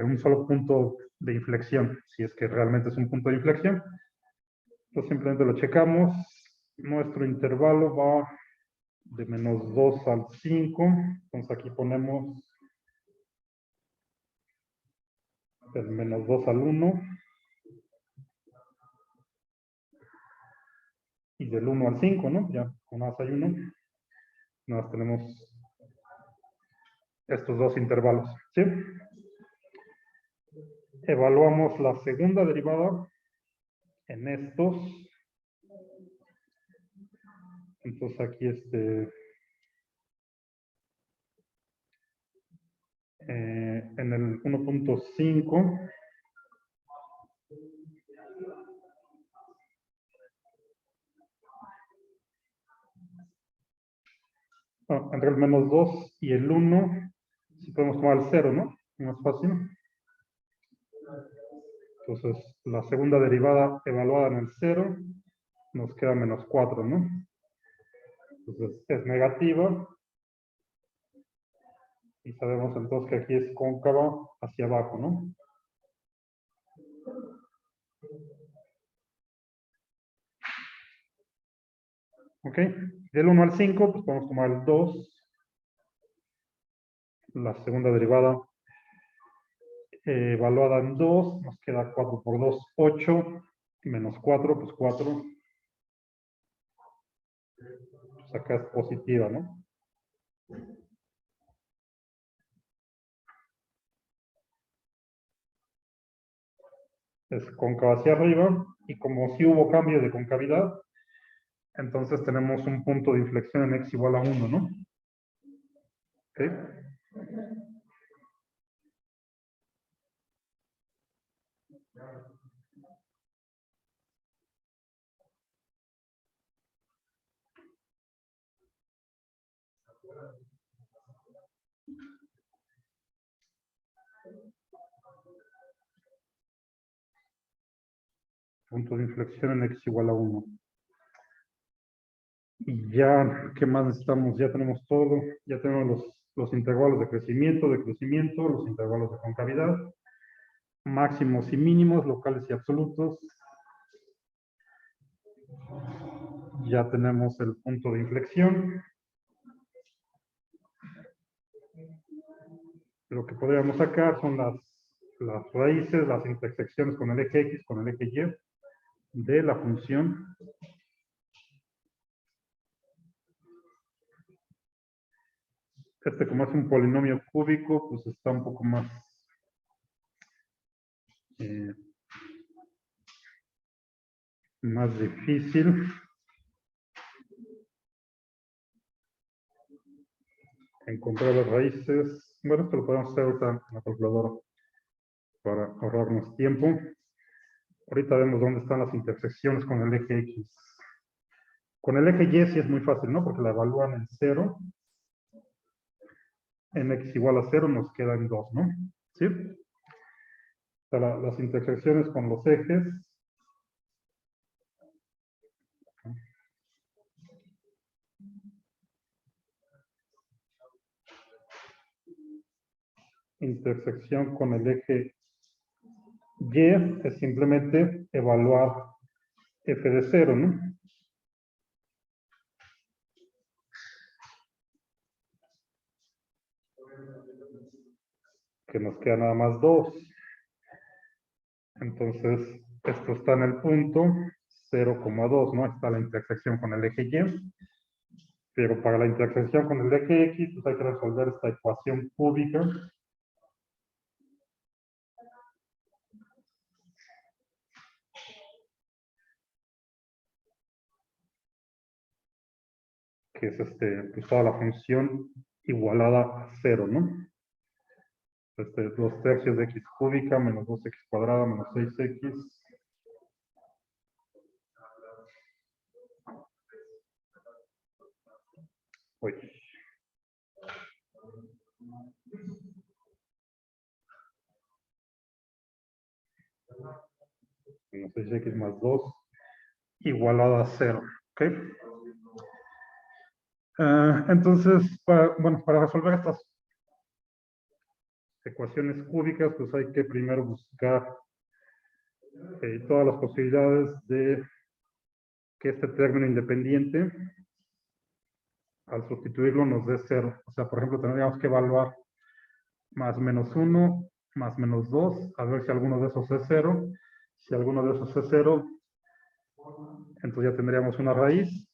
Un solo punto de inflexión, si es que realmente es un punto de inflexión. Entonces simplemente lo checamos. Nuestro intervalo va de menos 2 al 5. Entonces aquí ponemos del menos 2 al 1. Y del 1 al 5, ¿no? Ya con más hay 1. Nada más tenemos estos dos intervalos, ¿sí? Evaluamos la segunda derivada en estos. Entonces aquí en el 1.5 entre el menos 2 y el 1, si podemos tomar el 0, ¿no? Más fácil. Entonces, la segunda derivada evaluada en el 0 nos queda menos 4, ¿no? Entonces, es negativa. Y sabemos entonces que aquí es cóncava hacia abajo, ¿no? Ok. Del 1 al 5, pues podemos tomar el 2. La segunda derivada evaluada en 2, nos queda 4 por 2, 8, menos 4, pues 4. Pues acá es positiva, ¿no? Es cóncava hacia arriba, y como si hubo cambio de concavidad, entonces tenemos un punto de inflexión en x igual a 1, ¿no? ¿Ok? Punto de inflexión en x igual a 1. Y ya, ¿qué más necesitamos? Ya tenemos todo. Ya tenemos los intervalos de crecimiento, los intervalos de concavidad, máximos y mínimos, locales y absolutos. Ya tenemos el punto de inflexión. Lo que podríamos sacar son las raíces, las intersecciones con el eje X, con el eje Y de la función. Como es un polinomio cúbico, pues está un poco más difícil. Encontrar las raíces. Bueno, esto lo podemos hacer ahorita en la calculadora para ahorrarnos tiempo. Ahorita vemos dónde están las intersecciones con el eje X. Con el eje Y sí es muy fácil, ¿no? Porque la evalúan en 0. En x igual a 0 nos queda en 2, ¿no? ¿Sí? O sea, las intersecciones con los ejes. Intersección con el eje Y es simplemente evaluar f de 0, ¿no? Que nos queda nada más 2. Entonces, esto está en el punto 0,2, ¿no? Está la intersección con el eje Y. Pero para la intersección con el eje X, pues hay que resolver esta ecuación cúbica. Que es pues toda la función igualada a 0, ¿no? 2 tercios de x cúbica menos 2x cuadrada menos 6x. Uy. Menos 6x más 2 igualada a 0. ¿Ok? Entonces, para resolver estas ecuaciones cúbicas, pues hay que primero buscar todas las posibilidades de que este término independiente, al sustituirlo, nos dé 0. O sea, por ejemplo, tendríamos que evaluar más menos 1, más menos 2, a ver si alguno de esos es 0. Si alguno de esos es 0, entonces ya tendríamos una raíz.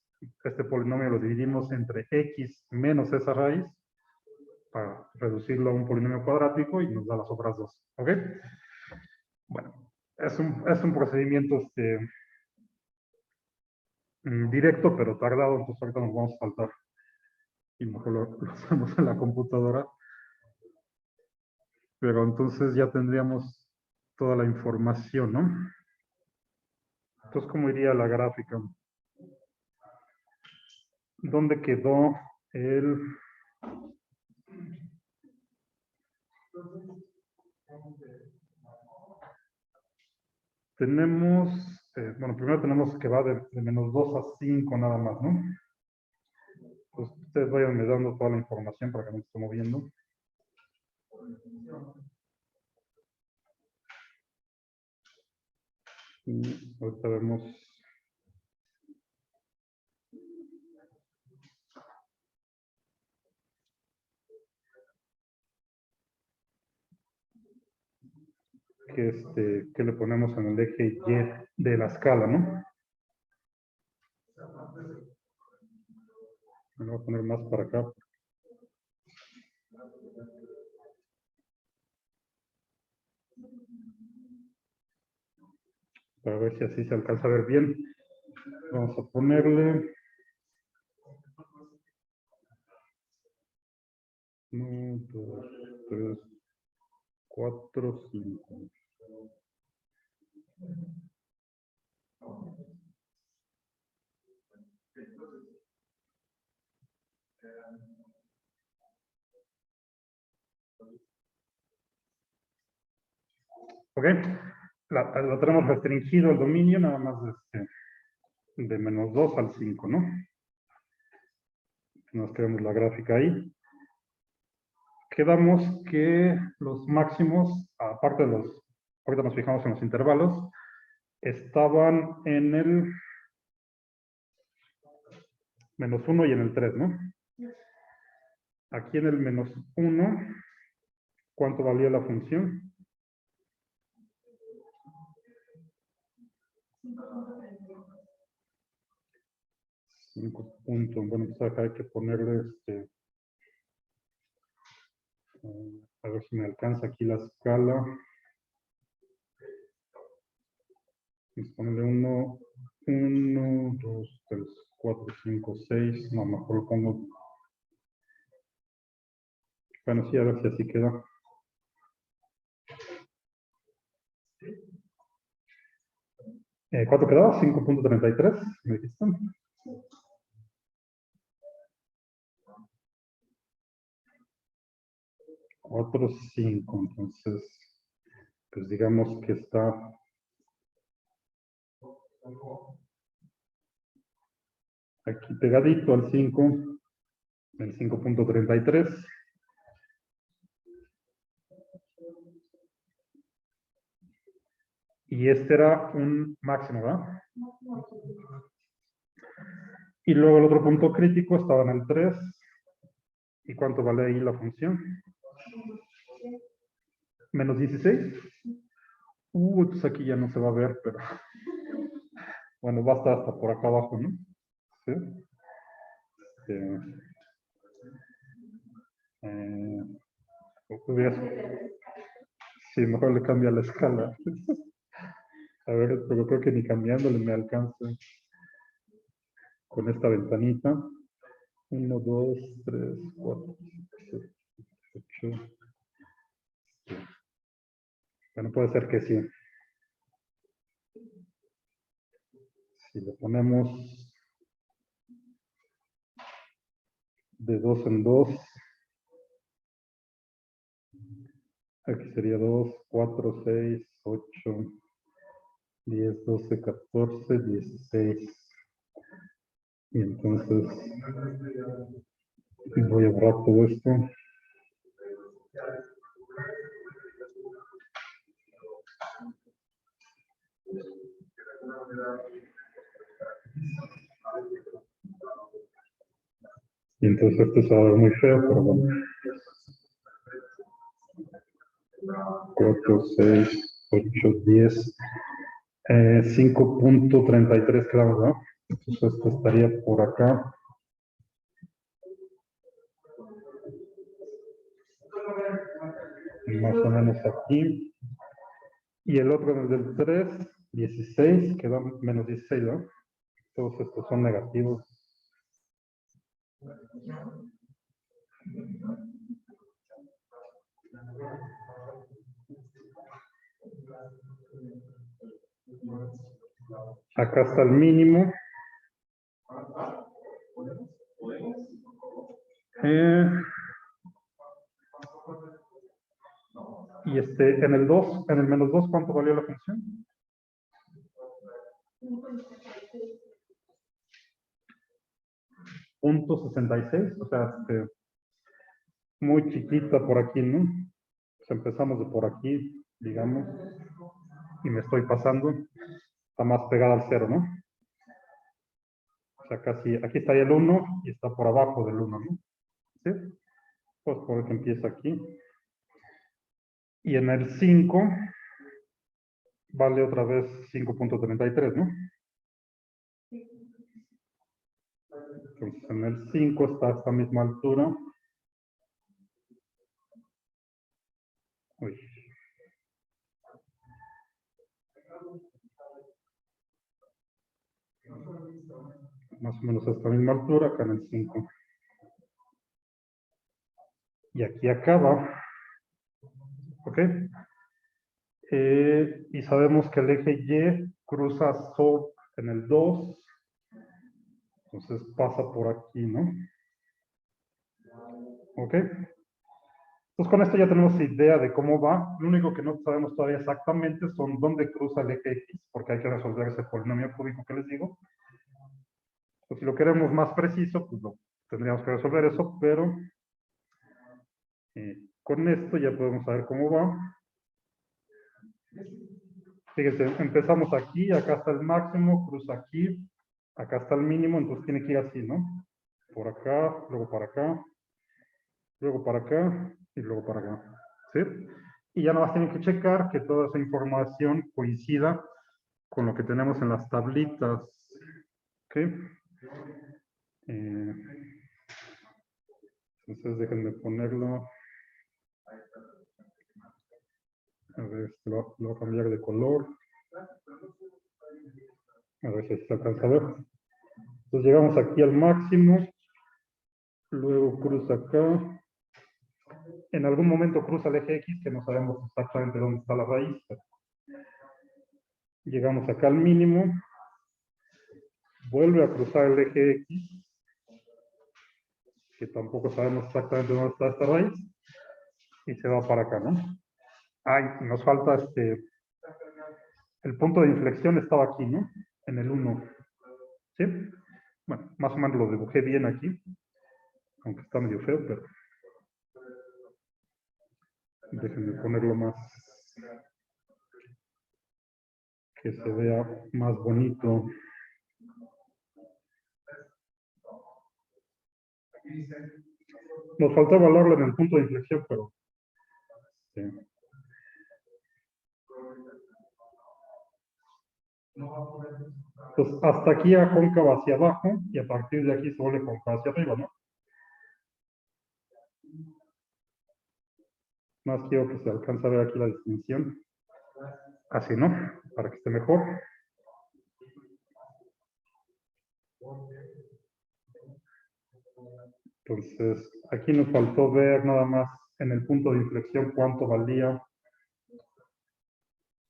Este polinomio lo dividimos entre x menos esa raíz para reducirlo a un polinomio cuadrático y nos da las otras dos. ¿Ok? Bueno, es un procedimiento directo, pero tardado, entonces ahorita nos vamos a saltar y mejor lo hacemos en la computadora. Pero entonces ya tendríamos toda la información, ¿no? Entonces, ¿cómo iría la gráfica? ¿Dónde quedó el tenemos, bueno, primero tenemos que va de menos 2 a 5 nada más, ¿no? Pues ustedes vayan dando toda la información para que no se esté moviendo. Y ahorita vemos. Que le ponemos en el eje Y de la escala, ¿no? Me voy a poner más para acá. Para ver si así se alcanza a ver bien. Vamos a ponerle 1, 2, 3, 4, 5. Ok, lo tenemos restringido el dominio, nada más de menos 2 al 5, ¿no? Nos quedamos la gráfica ahí. Quedamos que los máximos, aparte de los, ahorita nos fijamos en los intervalos, estaban en el menos 1 y en el 3, ¿no? Aquí en el menos 1, ¿cuánto valía la función? 5 puntos. Bueno, pues acá hay que ponerle a ver si me alcanza aquí la escala. Vamos a ponerle 1, 2, 3, 4, 5, 6. No, mejor lo pongo. Bueno, sí, a ver si así queda. ¿Cuánto quedaba? 5.33, me dijiste. 4, 5, entonces, pues digamos que está aquí pegadito al 5, el 5.33. Y este era un máximo, ¿verdad? Y luego el otro punto crítico estaba en el 3. ¿Y cuánto vale ahí la función? ¿Menos 16? Pues aquí ya no se va a ver, pero bueno, va a estar hasta por acá abajo, ¿no? ¿Sí? Sí, mejor le cambia la escala. A ver, pero creo que ni cambiándole me alcanza con esta ventanita. 1, 2, 3, 4, 5, 6, 8. Bueno, puede ser que sí. Si le ponemos de 2 en 2, aquí sería 2, 4, 6, 8, 10, 12, 14, 16. Y entonces voy a borrar todo esto. Y entonces esto se va a ver muy feo, pero bueno. 4, 6, 8, 10. 5.33 claro, ¿no? Entonces esto estaría por acá. Más o menos aquí. Y el otro desde el 3, 16, quedó menos 16, ¿no? Todos estos son negativos. Acá está el mínimo. Y en el 2, en el menos 2, ¿cuánto valió la función? .66, o sea, muy chiquita por aquí, ¿no? Pues empezamos de por aquí, digamos, y me estoy pasando, está más pegada al 0, ¿no? O sea, casi, aquí estaría el 1 y está por abajo del 1, ¿no? ¿Sí? Pues por que empieza aquí. Y en el 5 vale otra vez 5.33, ¿no? Entonces en el 5 está a esta misma altura. Uy. Más o menos a esta misma altura, acá en el 5. Y aquí acaba. ¿Ok? Y sabemos que el eje Y cruza sobre en el 2. Entonces pasa por aquí, ¿no? ¿Ok? Entonces con esto ya tenemos idea de cómo va. Lo único que no sabemos todavía exactamente son dónde cruza el eje X, porque hay que resolver ese polinomio cúbico que les digo. Pues si lo queremos más preciso, pues tendríamos que resolver eso, pero con esto ya podemos saber cómo va. Fíjense, empezamos aquí, acá está el máximo, cruza aquí, acá está el mínimo, entonces tiene que ir así, ¿no? Por acá, luego para acá, luego para acá y luego para acá. ¿Sí? Y ya nada más tienen que checar que toda esa información coincida con lo que tenemos en las tablitas. ¿Ok? Entonces déjenme ponerlo. A ver, lo voy a cambiar de color. A ver si se alcanza a ver. Entonces llegamos aquí al máximo. Luego cruza acá. En algún momento cruza el eje X, que no sabemos exactamente dónde está la raíz. Llegamos acá al mínimo. Vuelve a cruzar el eje X, que tampoco sabemos exactamente dónde está esta raíz. Y se va para acá, ¿no? Nos falta el punto de inflexión estaba aquí, ¿no? En el 1. ¿Sí? Bueno, más o menos lo dibujé bien aquí. Aunque está medio feo, pero déjenme ponerlo más, que se vea más bonito. Nos faltaba hablarlo en el punto de inflexión, pero sí. Pues hasta aquí a cóncava hacia abajo y a partir de aquí se vuelve cóncava hacia arriba, ¿no? Más quiero que se alcance a ver aquí la distinción. Así, ¿no? Para que esté mejor. Entonces, aquí nos faltó ver nada más en el punto de inflexión cuánto valía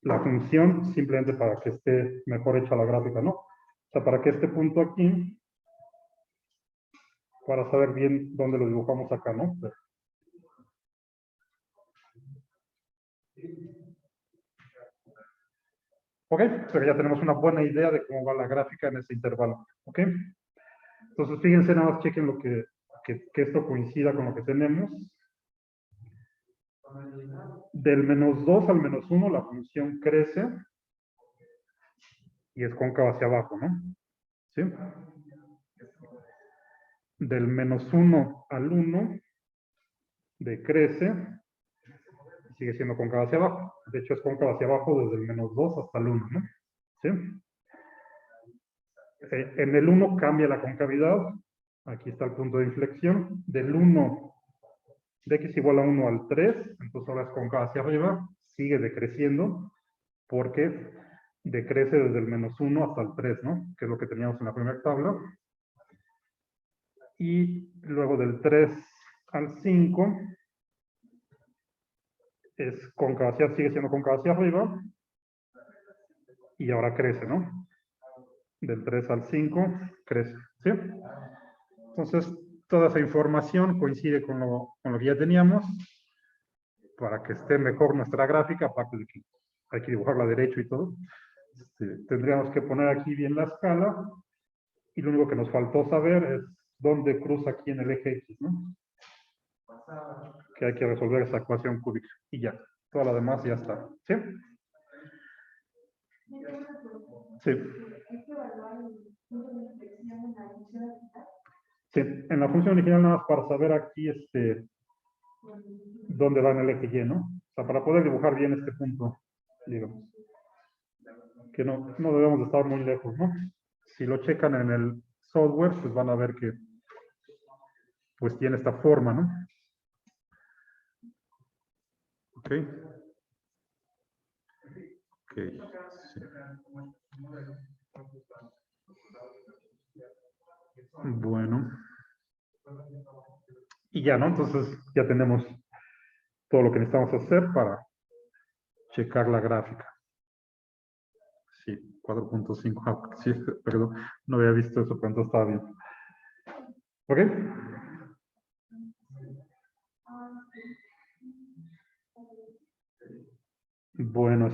la función, simplemente para que esté mejor hecha la gráfica, ¿no? O sea, para que este punto aquí, para saber bien dónde lo dibujamos acá, ¿no? Ok, pero ya tenemos una buena idea de cómo va la gráfica en ese intervalo. Ok, entonces fíjense, nada más chequen lo que esto coincida con lo que tenemos. Del menos 2 al menos 1 la función crece y es cóncava hacia abajo, ¿no? ¿Sí? Del menos 1 al 1 decrece y sigue siendo cóncava hacia abajo. De hecho, es cóncava hacia abajo desde el menos 2 hasta el 1, ¿no? ¿Sí? En el 1 cambia la concavidad. Aquí está el punto de inflexión. Del 1 de x igual a 1 al 3, entonces ahora es cóncava hacia arriba, sigue decreciendo, porque decrece desde el menos 1 hasta el 3, ¿no? Que es lo que teníamos en la primera tabla. Y luego del 3 al 5, es cóncava hacia, sigue siendo cóncava hacia arriba, y ahora crece, ¿no? Del 3 al 5, crece, ¿sí? Entonces, toda esa información coincide con lo que ya teníamos para que esté mejor nuestra gráfica, aparte de que hay que dibujarla derecho y todo. Tendríamos que poner aquí bien la escala y lo único que nos faltó saber es dónde cruza aquí en el eje X, ¿no? Que hay que resolver esa ecuación cúbica y ya, toda la demás ya está. ¿Sí? Sí. Sí, en la función original nada más para saber aquí dónde va en el eje Y, ¿no? O sea, para poder dibujar bien este punto, digamos. Que no debemos de estar muy lejos, ¿no? Si lo checan en el software, pues van a ver que pues tiene esta forma, ¿no? Ok. Ok, sí. Bueno. Y ya, ¿no? Entonces ya tenemos todo lo que necesitamos hacer para checar la gráfica. Sí, 4.5. Ah, sí, perdón, no había visto eso, pero entonces estaba bien. ¿Ok? Bueno,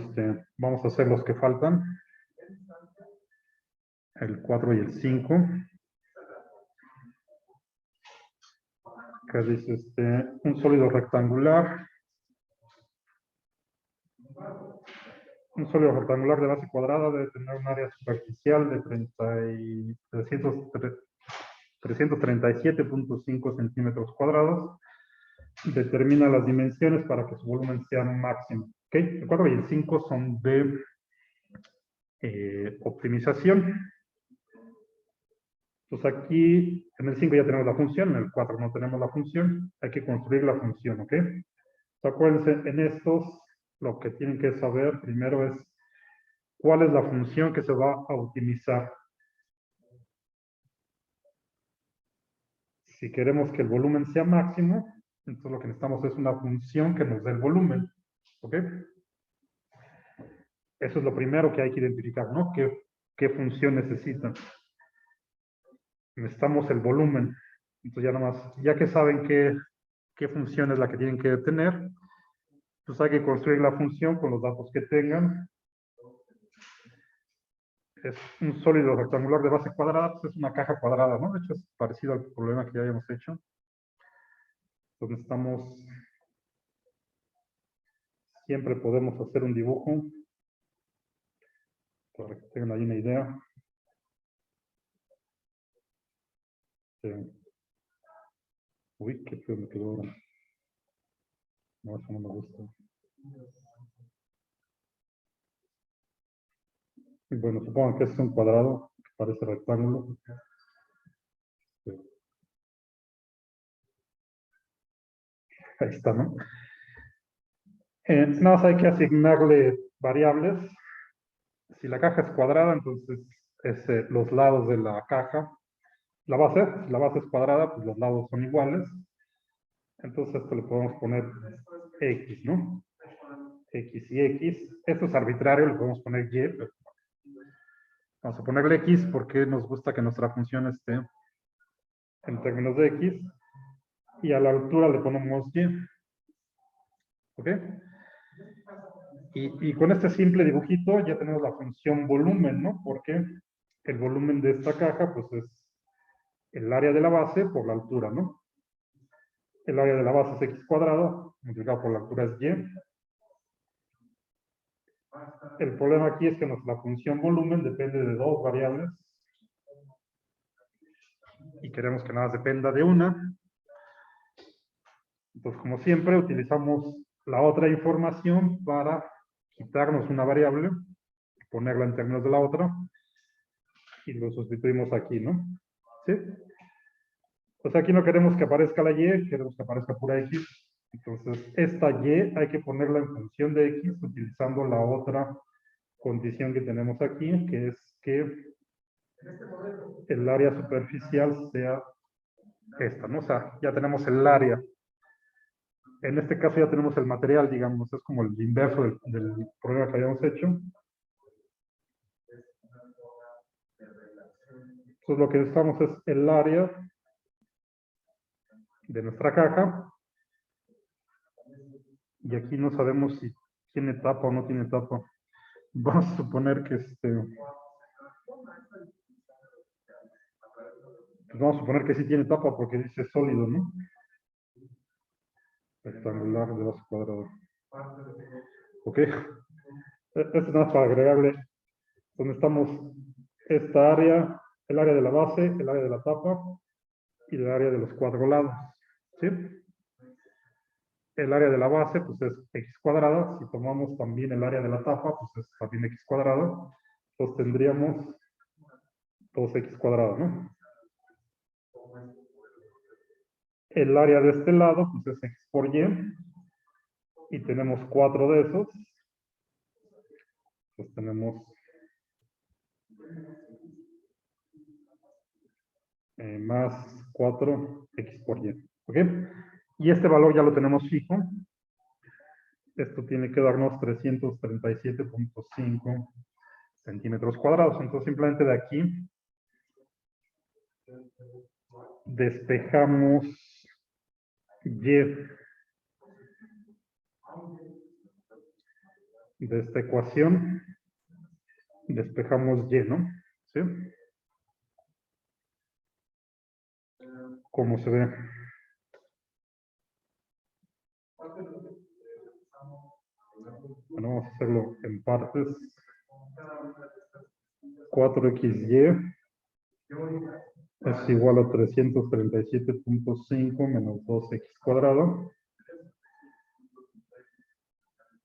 vamos a hacer los que faltan. El 4 y el 5. Que dice un sólido rectangular. Un sólido rectangular de base cuadrada debe tener un área superficial de 337.5 centímetros cuadrados. Determina las dimensiones para que su volumen sea máximo. ¿Okay? El 4 y el 5 son de optimización. Entonces aquí en el 5 ya tenemos la función, en el 4 no tenemos la función. Hay que construir la función, ¿ok? Entonces, acuérdense, en estos lo que tienen que saber primero es cuál es la función que se va a optimizar. Si queremos que el volumen sea máximo, entonces lo que necesitamos es una función que nos dé el volumen. ¿Ok? Eso es lo primero que hay que identificar, ¿no? ¿Qué función necesitan? Necesitamos el volumen. Entonces ya nada más, ya que saben qué función es la que tienen que tener, pues hay que construir la función con los datos que tengan. Es un sólido rectangular de base cuadrada, pues es una caja cuadrada, ¿no? De hecho es parecido al problema que ya habíamos hecho. Entonces siempre podemos hacer un dibujo para que tengan ahí una idea. Uy, qué feo me quedó ahora. No, eso no me gusta. Y bueno, supongo que este es un cuadrado que parece rectángulo. Ahí está, ¿no? Nada más hay que asignarle variables. Si la caja es cuadrada, entonces es los lados de la caja. Si la base es cuadrada, pues los lados son iguales. Entonces esto le podemos poner X, ¿no? X y X. Esto es arbitrario, le podemos poner Y, pero vamos a ponerle X porque nos gusta que nuestra función esté en términos de X. Y a la altura le ponemos Y. ¿Ok? Y con este simple dibujito ya tenemos la función volumen, ¿no? Porque el volumen de esta caja, pues es el área de la base por la altura, ¿no? El área de la base es X cuadrado, multiplicado por la altura es Y. El problema aquí es que nuestra función volumen depende de dos variables. Y queremos que nada más dependa de una. Entonces, como siempre, utilizamos la otra información para quitarnos una variable, ponerla en términos de la otra, y lo sustituimos aquí, ¿no? ¿Sí? Pues aquí no queremos que aparezca la Y, queremos que aparezca pura X. Entonces, esta Y hay que ponerla en función de X utilizando la otra condición que tenemos aquí, que es que el área superficial sea esta, ¿no? O sea, ya tenemos el área. En este caso ya tenemos el material, digamos, es como el inverso del problema que habíamos hecho. Entonces lo que necesitamos es el área de nuestra caja. Y aquí no sabemos si tiene tapa o no tiene tapa. Vamos a suponer que vamos a suponer que sí tiene tapa porque dice sólido, ¿no? Rectangular de base cuadrada. Ok. Esto es nada más para agregarle donde estamos esta área, el área de la base, el área de la tapa y el área de los cuadrados. ¿Sí? El área de la base, pues es x cuadrada. Si tomamos también el área de la tapa, pues es también x cuadrada. Entonces tendríamos 2x cuadrado, ¿no? El área de este lado, pues es x por y. Y tenemos 4 de esos. Pues tenemos más 4x por y. ¿Ok? Y este valor ya lo tenemos fijo. Esto tiene que darnos 337.5 centímetros cuadrados. Entonces simplemente de aquí despejamos y de esta ecuación. Despejamos y, ¿no? ¿Sí? ¿Cómo se ve? Bueno, vamos a hacerlo en partes. 4xy es igual a 337.5 menos 2x cuadrado.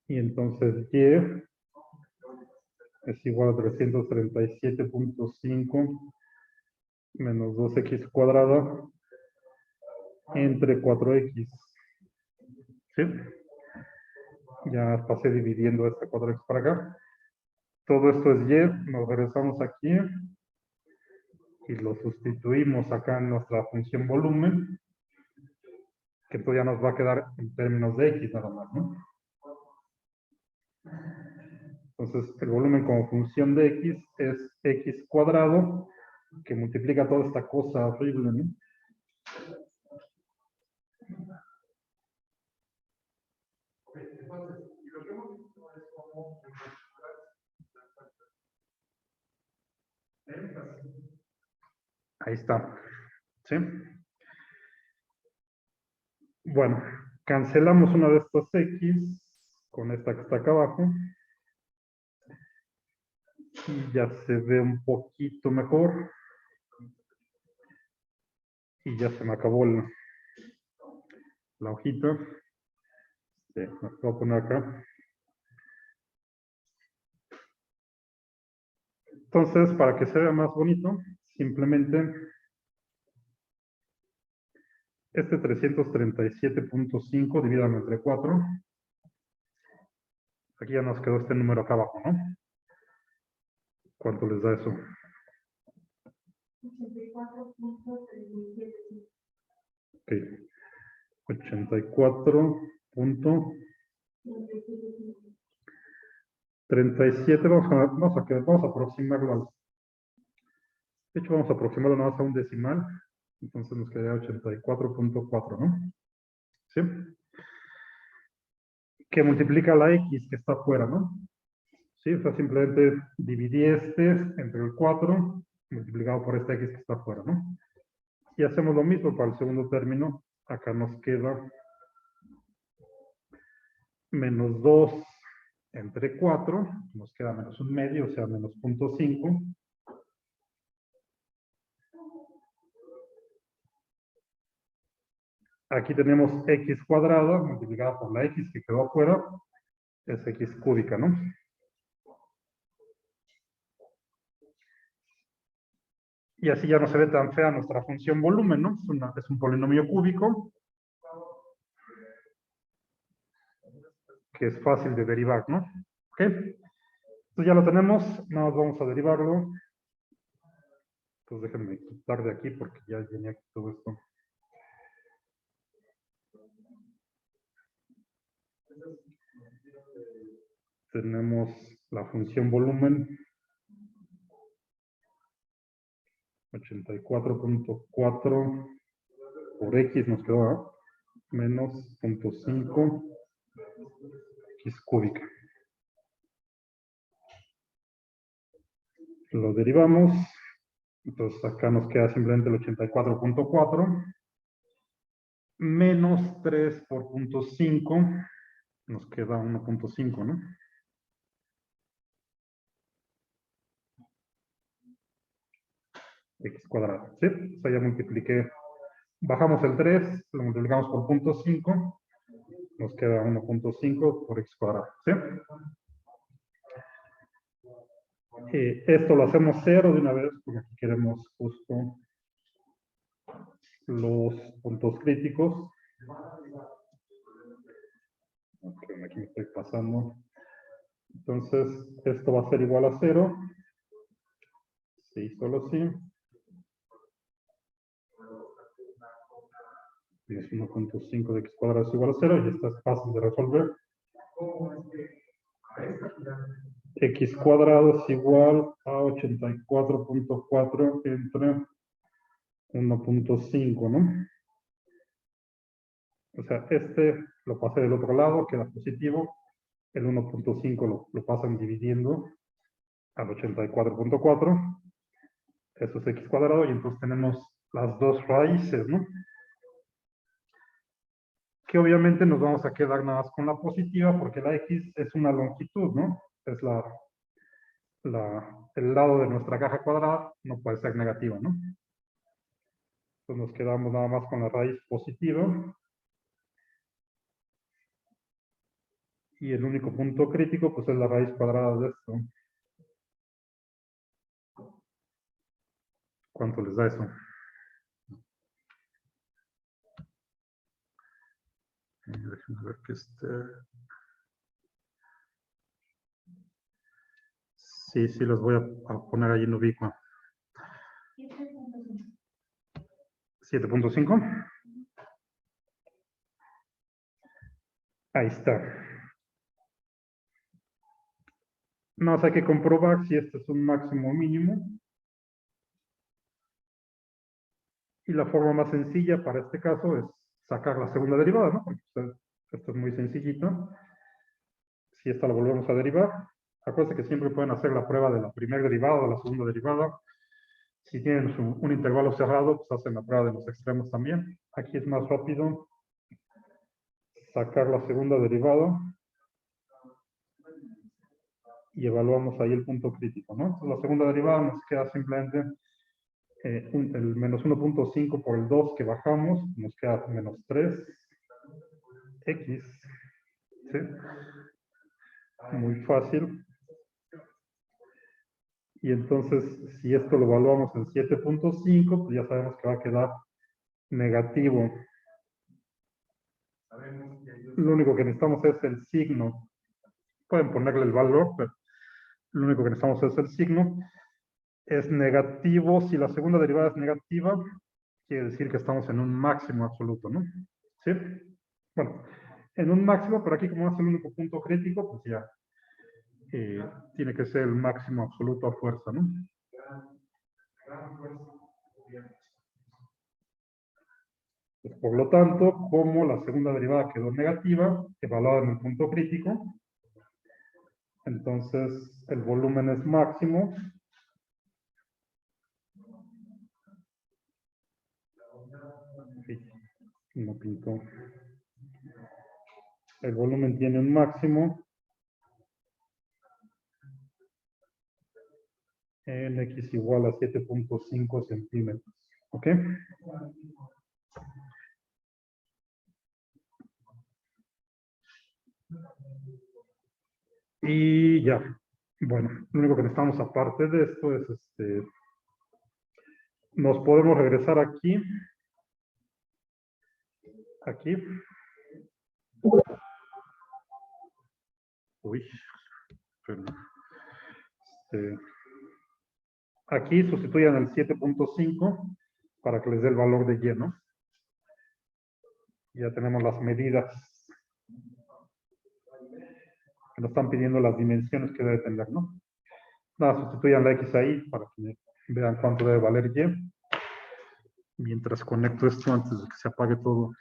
Y entonces y es igual a 337.5 menos 2x cuadrado entre 4x. ¿Sí? Ya pasé dividiendo esta 4x para acá. Todo esto es y, nos regresamos aquí y lo sustituimos acá en nuestra función volumen, que todavía nos va a quedar en términos de x nada más, ¿no? Entonces, el volumen como función de x es x cuadrado, que multiplica toda esta cosa horrible, ¿no? Ahí está. ¿Sí? Bueno, cancelamos una de estas x con esta que está acá abajo. Y ya se ve un poquito mejor. Y ya se me acabó la hojita. Sí, me voy a poner acá. Entonces, para que se vea más bonito, simplemente este 337.5 divídalo entre 4. Aquí ya nos quedó este número acá abajo, ¿no? ¿Cuánto les da eso? 84.37. Ok. 84.37. Vamos a aproximarlo al... De hecho, vamos a aproximarlo nada más a un decimal. Entonces nos quedaría 84.4, ¿no? ¿Sí? Que multiplica la x que está afuera, ¿no? Sí, o sea, simplemente dividí este entre el 4 multiplicado por esta x que está afuera, ¿no? Y hacemos lo mismo para el segundo término. Acá nos queda menos 2 entre 4, nos queda menos un medio, o sea, menos 0.5. Aquí tenemos x cuadrada multiplicada por la x que quedó afuera, es x cúbica, ¿no? Y así ya no se ve tan fea nuestra función volumen, ¿no? Es un polinomio cúbico que es fácil de derivar, ¿no? ¿Ok? Entonces ya lo tenemos, nada más vamos a derivarlo. Entonces déjenme quitar de aquí porque ya llené aquí todo esto. Tenemos la función volumen 84.4 por x nos quedó menos 0.5 x cúbica. Lo derivamos. Entonces acá nos queda simplemente el 84.4 menos 3 por 0.5, nos queda 1.5, ¿no? X cuadrado, ¿sí? O sea, ya multipliqué, bajamos el 3, lo multiplicamos por 0.5, nos queda 1.5 por x cuadrado, ¿sí? Esto lo hacemos 0 de una vez, porque aquí queremos justo los puntos críticos. Okay, aquí me estoy pasando. Entonces, esto va a ser igual a 0. Sí, solo sí. Es 1.5 de x cuadrado es igual a 0 y esta es fácil de resolver. X cuadrado es igual a 84.4 entre 1.5, ¿no? O sea, este lo pasé del otro lado, queda positivo. El 1.5 lo pasan dividiendo al 84.4. Eso es x cuadrado y entonces tenemos las dos raíces, ¿no? Que obviamente nos vamos a quedar nada más con la positiva porque la x es una longitud, ¿no? Es el lado de nuestra caja cuadrada, no puede ser negativa, ¿no? Entonces nos quedamos nada más con la raíz positiva. Y el único punto crítico, pues es la raíz cuadrada de esto. ¿Cuánto les da eso? Déjenme ver que Sí, los voy a poner ahí en ubicua. 7.5. Ahí está. Nos hay que comprobar si este es un máximo o mínimo. Y la forma más sencilla para este caso es sacar la segunda derivada, ¿no? Porque esto es muy sencillito. Si esta la volvemos a derivar, acuérdense que siempre pueden hacer la prueba de la primera derivada o de la segunda derivada. Si tienen un intervalo cerrado, pues hacen la prueba de los extremos también. Aquí es más rápido sacar la segunda derivada y evaluamos ahí el punto crítico, ¿no? Entonces la segunda derivada nos queda simplemente el menos 1.5 por el 2 que bajamos, nos queda menos 3x, ¿sí? Muy fácil. Y entonces, si esto lo evaluamos en 7.5, pues ya sabemos que va a quedar negativo. Lo único que necesitamos es el signo. Pueden ponerle el valor, pero lo único que necesitamos es el signo. Es negativo. Si la segunda derivada es negativa, quiere decir que estamos en un máximo absoluto, ¿no? ¿Sí? Bueno, en un máximo, pero aquí como es el único punto crítico, pues ya tiene que ser el máximo absoluto a fuerza, ¿no? Pues, por lo tanto, como la segunda derivada quedó negativa, evaluada en el punto crítico, entonces el volumen es máximo. No pintó. El volumen tiene un máximo en x igual a 7.5 centímetros. ¿Ok? Y ya. Bueno, lo único que necesitamos aparte de esto es nos podemos regresar aquí. Aquí. Uy. Perdón. Aquí sustituyan el 7.5 para que les dé el valor de y, ¿no? Ya tenemos las medidas. Que nos están pidiendo las dimensiones que debe tener, ¿no? Nada, sustituyan la x ahí para que vean cuánto debe valer y. Mientras conecto esto antes de que se apague todo.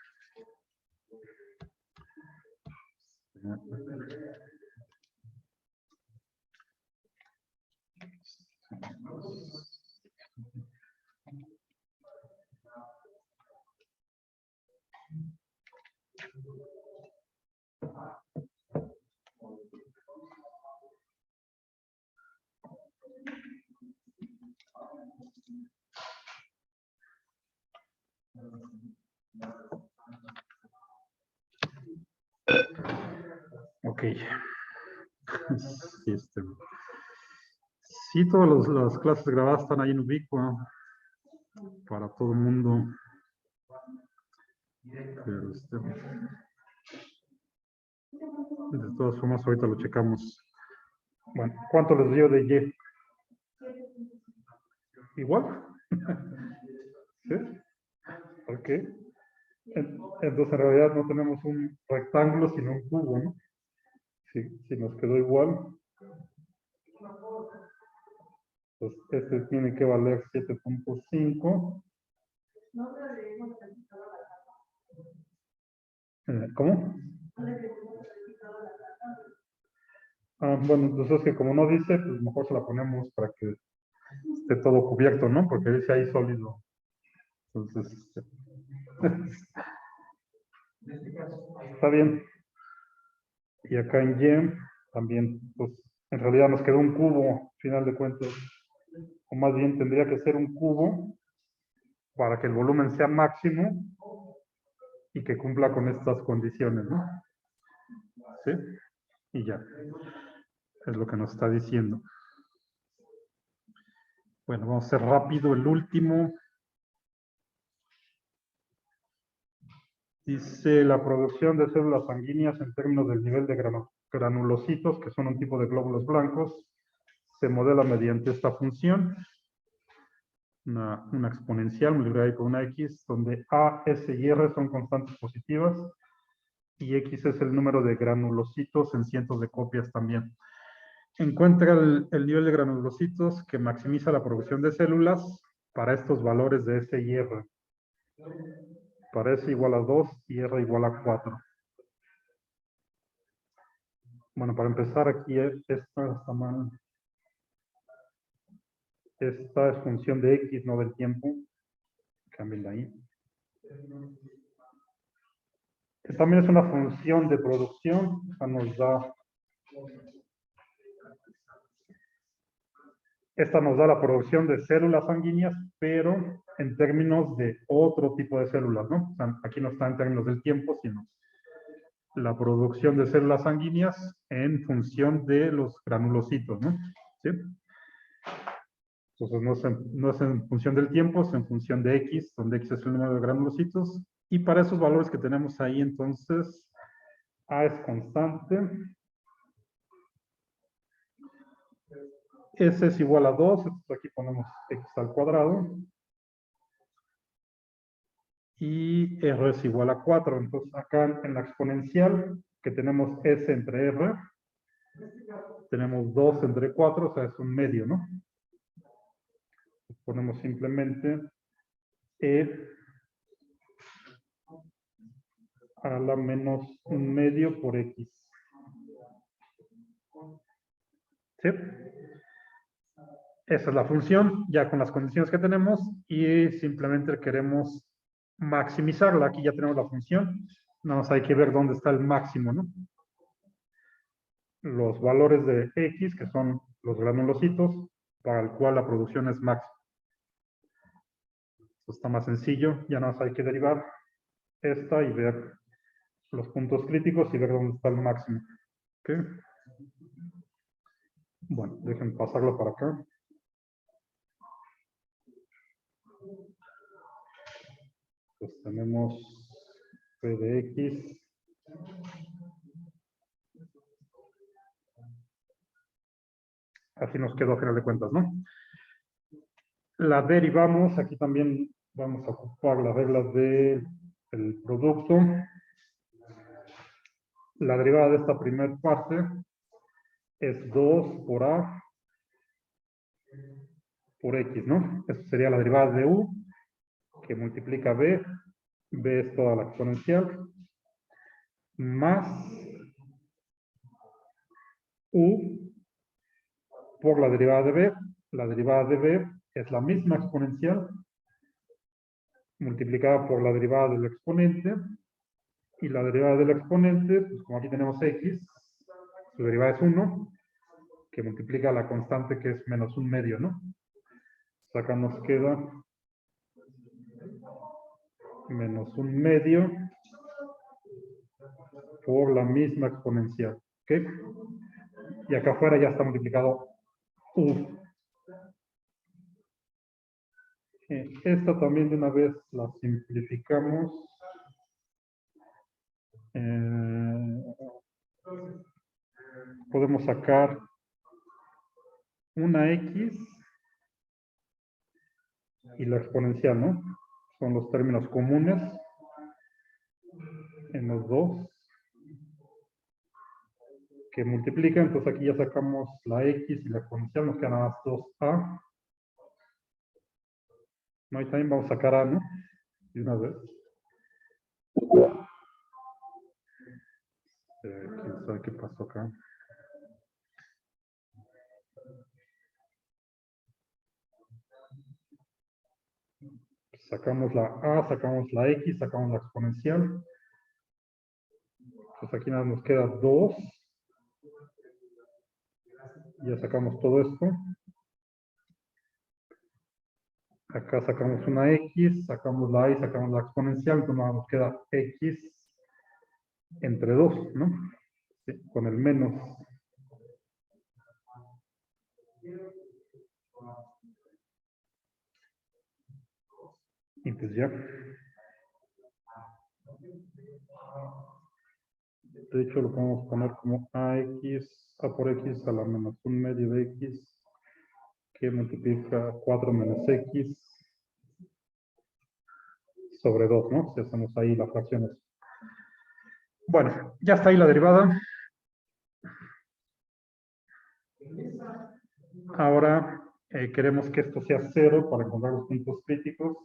Ok. Sí, todas las clases grabadas están ahí en Ubicua para todo el mundo. Pero de todas formas, ahorita lo checamos. Bueno, ¿cuánto les dio de Y? ¿Igual? ¿Sí? Ok. Entonces, en realidad no tenemos un rectángulo, sino un cubo, ¿no? Si nos quedó igual, pues este tiene que valer 7.5. ¿Cómo? Bueno, entonces que como no dice, pues mejor se la ponemos para que esté todo cubierto, ¿no? Porque dice ahí sólido. Entonces, está bien. Y acá en Y también, pues en realidad nos quedó un cubo, al final de cuentas. O más bien tendría que ser un cubo para que el volumen sea máximo y que cumpla con estas condiciones, ¿no? ¿Sí? Y ya. Es lo que nos está diciendo. Bueno, vamos a hacer rápido el último. Dice la producción de células sanguíneas en términos del nivel de granulocitos, que son un tipo de glóbulos blancos, se modela mediante esta función, una exponencial multiplicada por una X, donde A, S y R son constantes positivas y X es el número de granulocitos en cientos de copias también. Encuentra el nivel de granulocitos que maximiza la producción de células para estos valores de S y R. Para S igual a 2 y R igual a 4. Bueno, para empezar aquí, esta está mal. Esta es función de X, no del tiempo. Cámbienla ahí. También es una función de producción. Esta nos da la producción de células sanguíneas, pero en términos de otro tipo de células, ¿no? O sea, aquí no está en términos del tiempo, sino la producción de células sanguíneas en función de los granulocitos, ¿no? ¿Sí? Entonces no es en función del tiempo, es en función de X, donde X es el número de granulocitos. Y para esos valores que tenemos ahí, entonces, A es constante. S es igual a 2, entonces aquí ponemos X al cuadrado. Y R es igual a 4. Entonces acá en la exponencial, que tenemos S entre R, tenemos 2 entre 4, o sea, es un medio, ¿no? Ponemos simplemente E a la menos un medio por X. ¿Sí? Esa es la función, ya con las condiciones que tenemos, y simplemente queremos maximizarla. Aquí ya tenemos la función, nada más hay que ver dónde está el máximo, ¿no? Los valores de X, que son los granulocitos, para el cual la producción es máxima. Esto está más sencillo, ya nada más hay que derivar esta y ver los puntos críticos y ver dónde está el máximo. ¿Okay? Bueno, dejen pasarlo para acá. Pues tenemos P de X. Así nos quedó a final de cuentas, ¿no? La derivamos, aquí también vamos a ocupar las reglas del producto. La derivada de esta primera parte es 2 por A por X, ¿no? Eso sería la derivada de U, que multiplica b, b es toda la exponencial, más u por la derivada de b. La derivada de b es la misma exponencial multiplicada por la derivada del exponente, y la derivada del exponente, pues como aquí tenemos x, su derivada es 1, que multiplica la constante que es menos un medio, ¿no? Acá nos queda menos un medio por la misma exponencial, ¿ok? Y acá afuera ya está multiplicado u. Esta también de una vez la simplificamos. Podemos sacar una x y la exponencial, ¿no? Son los términos comunes en los dos que multiplican. Entonces aquí ya sacamos la x y la exponencial, nos quedan nada más 2a. No, y también vamos a sacar a, ¿no? De una vez. ¿Quién sabe qué pasó acá? Sacamos la a, sacamos la x, sacamos la exponencial. Entonces aquí nada nos queda 2. Ya sacamos todo esto. Acá sacamos una x, sacamos la y, sacamos la exponencial. Entonces nada nos queda x entre 2, ¿no? Sí, con el menos. Y pues ya. De hecho lo podemos poner como ax, a por x a la menos un medio de x, que multiplica 4 menos x sobre 2, ¿no? Si hacemos ahí las fracciones. Bueno, ya está ahí la derivada. Ahora queremos que esto sea 0 para encontrar los puntos críticos.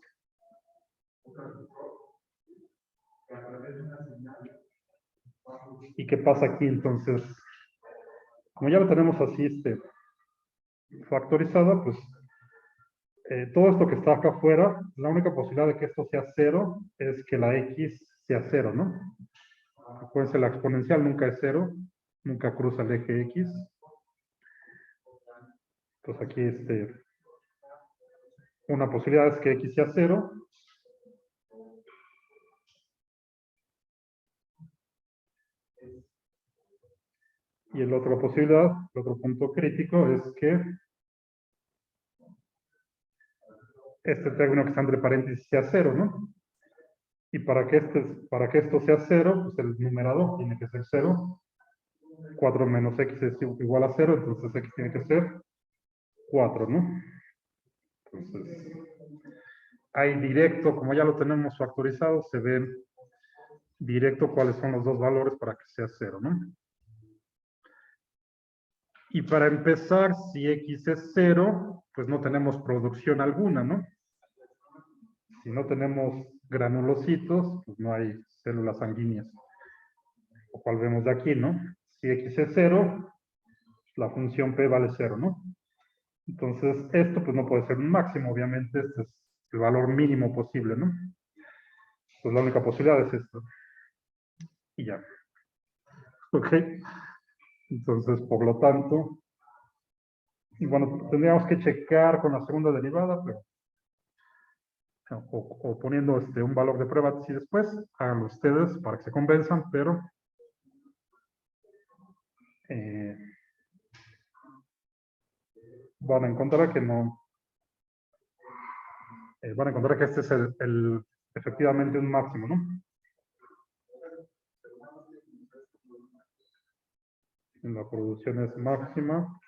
¿Y qué pasa aquí entonces? Como ya lo tenemos así factorizado, pues todo esto que está acá afuera, la única posibilidad de que esto sea 0 es que la x sea 0, ¿no? Acuérdense, la exponencial nunca es 0, nunca cruza el eje x. Entonces aquí una posibilidad es que x sea 0. Y la otra posibilidad, el otro punto crítico es que este término que está entre paréntesis sea 0, ¿no? Y para que esto sea 0, pues el numerador tiene que ser 0. 4 menos x es igual a 0, entonces x tiene que ser 4, ¿no? Entonces, ahí directo, como ya lo tenemos factorizado, se ve directo cuáles son los dos valores para que sea 0, ¿no? Y para empezar, si x es 0, pues no tenemos producción alguna, ¿no? Si no tenemos granulocitos, pues no hay células sanguíneas. Lo cual vemos de aquí, ¿no? Si x es 0, la función p vale 0, ¿no? Entonces, esto pues no puede ser un máximo, obviamente, este es el valor mínimo posible, ¿no? Pues la única posibilidad es esto. Y ya. ¿Ok? Entonces, por lo tanto, y bueno, tendríamos que checar con la segunda derivada, pero o poniendo un valor de prueba así después, háganlo ustedes para que se convenzan, pero van a encontrar que no, van a encontrar que este es efectivamente un máximo, ¿no? La producción es máxima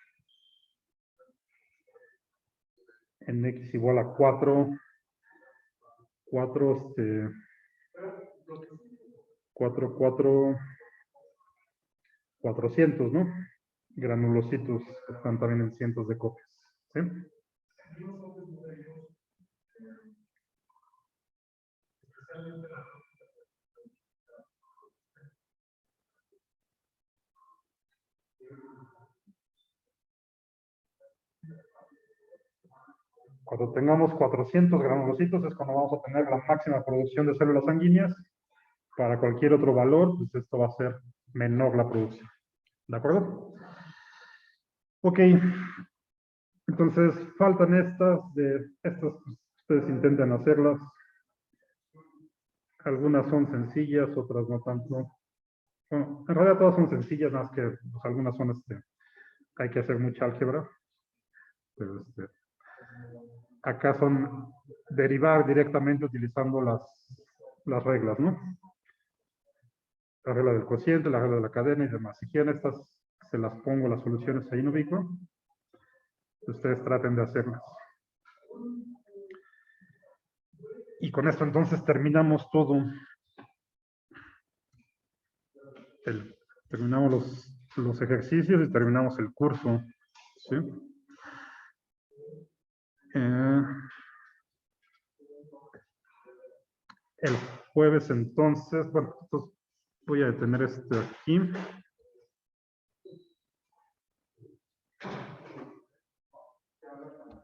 en x igual a 400, ¿no? Granulocitos que están también en cientos de copias, ¿sí? Cuando tengamos 400 granulocitos es cuando vamos a tener la máxima producción de células sanguíneas. Para cualquier otro valor, pues esto va a ser menor la producción. ¿De acuerdo? Ok. Entonces, faltan estas, pues, ustedes intentan hacerlas. Algunas son sencillas, otras no tanto. Bueno, en realidad todas son sencillas, más que pues, algunas son, hay que hacer mucha álgebra. Pero, acá son derivar directamente utilizando las reglas, ¿no? La regla del cociente, la regla de la cadena y demás. Si quieren estas, se las pongo las soluciones ahí en ubicuo. Ustedes traten de hacerlas. Y con esto entonces terminamos todo. Terminamos los ejercicios y terminamos el curso. ¿Sí? El jueves entonces, bueno, entonces voy a detener esto aquí.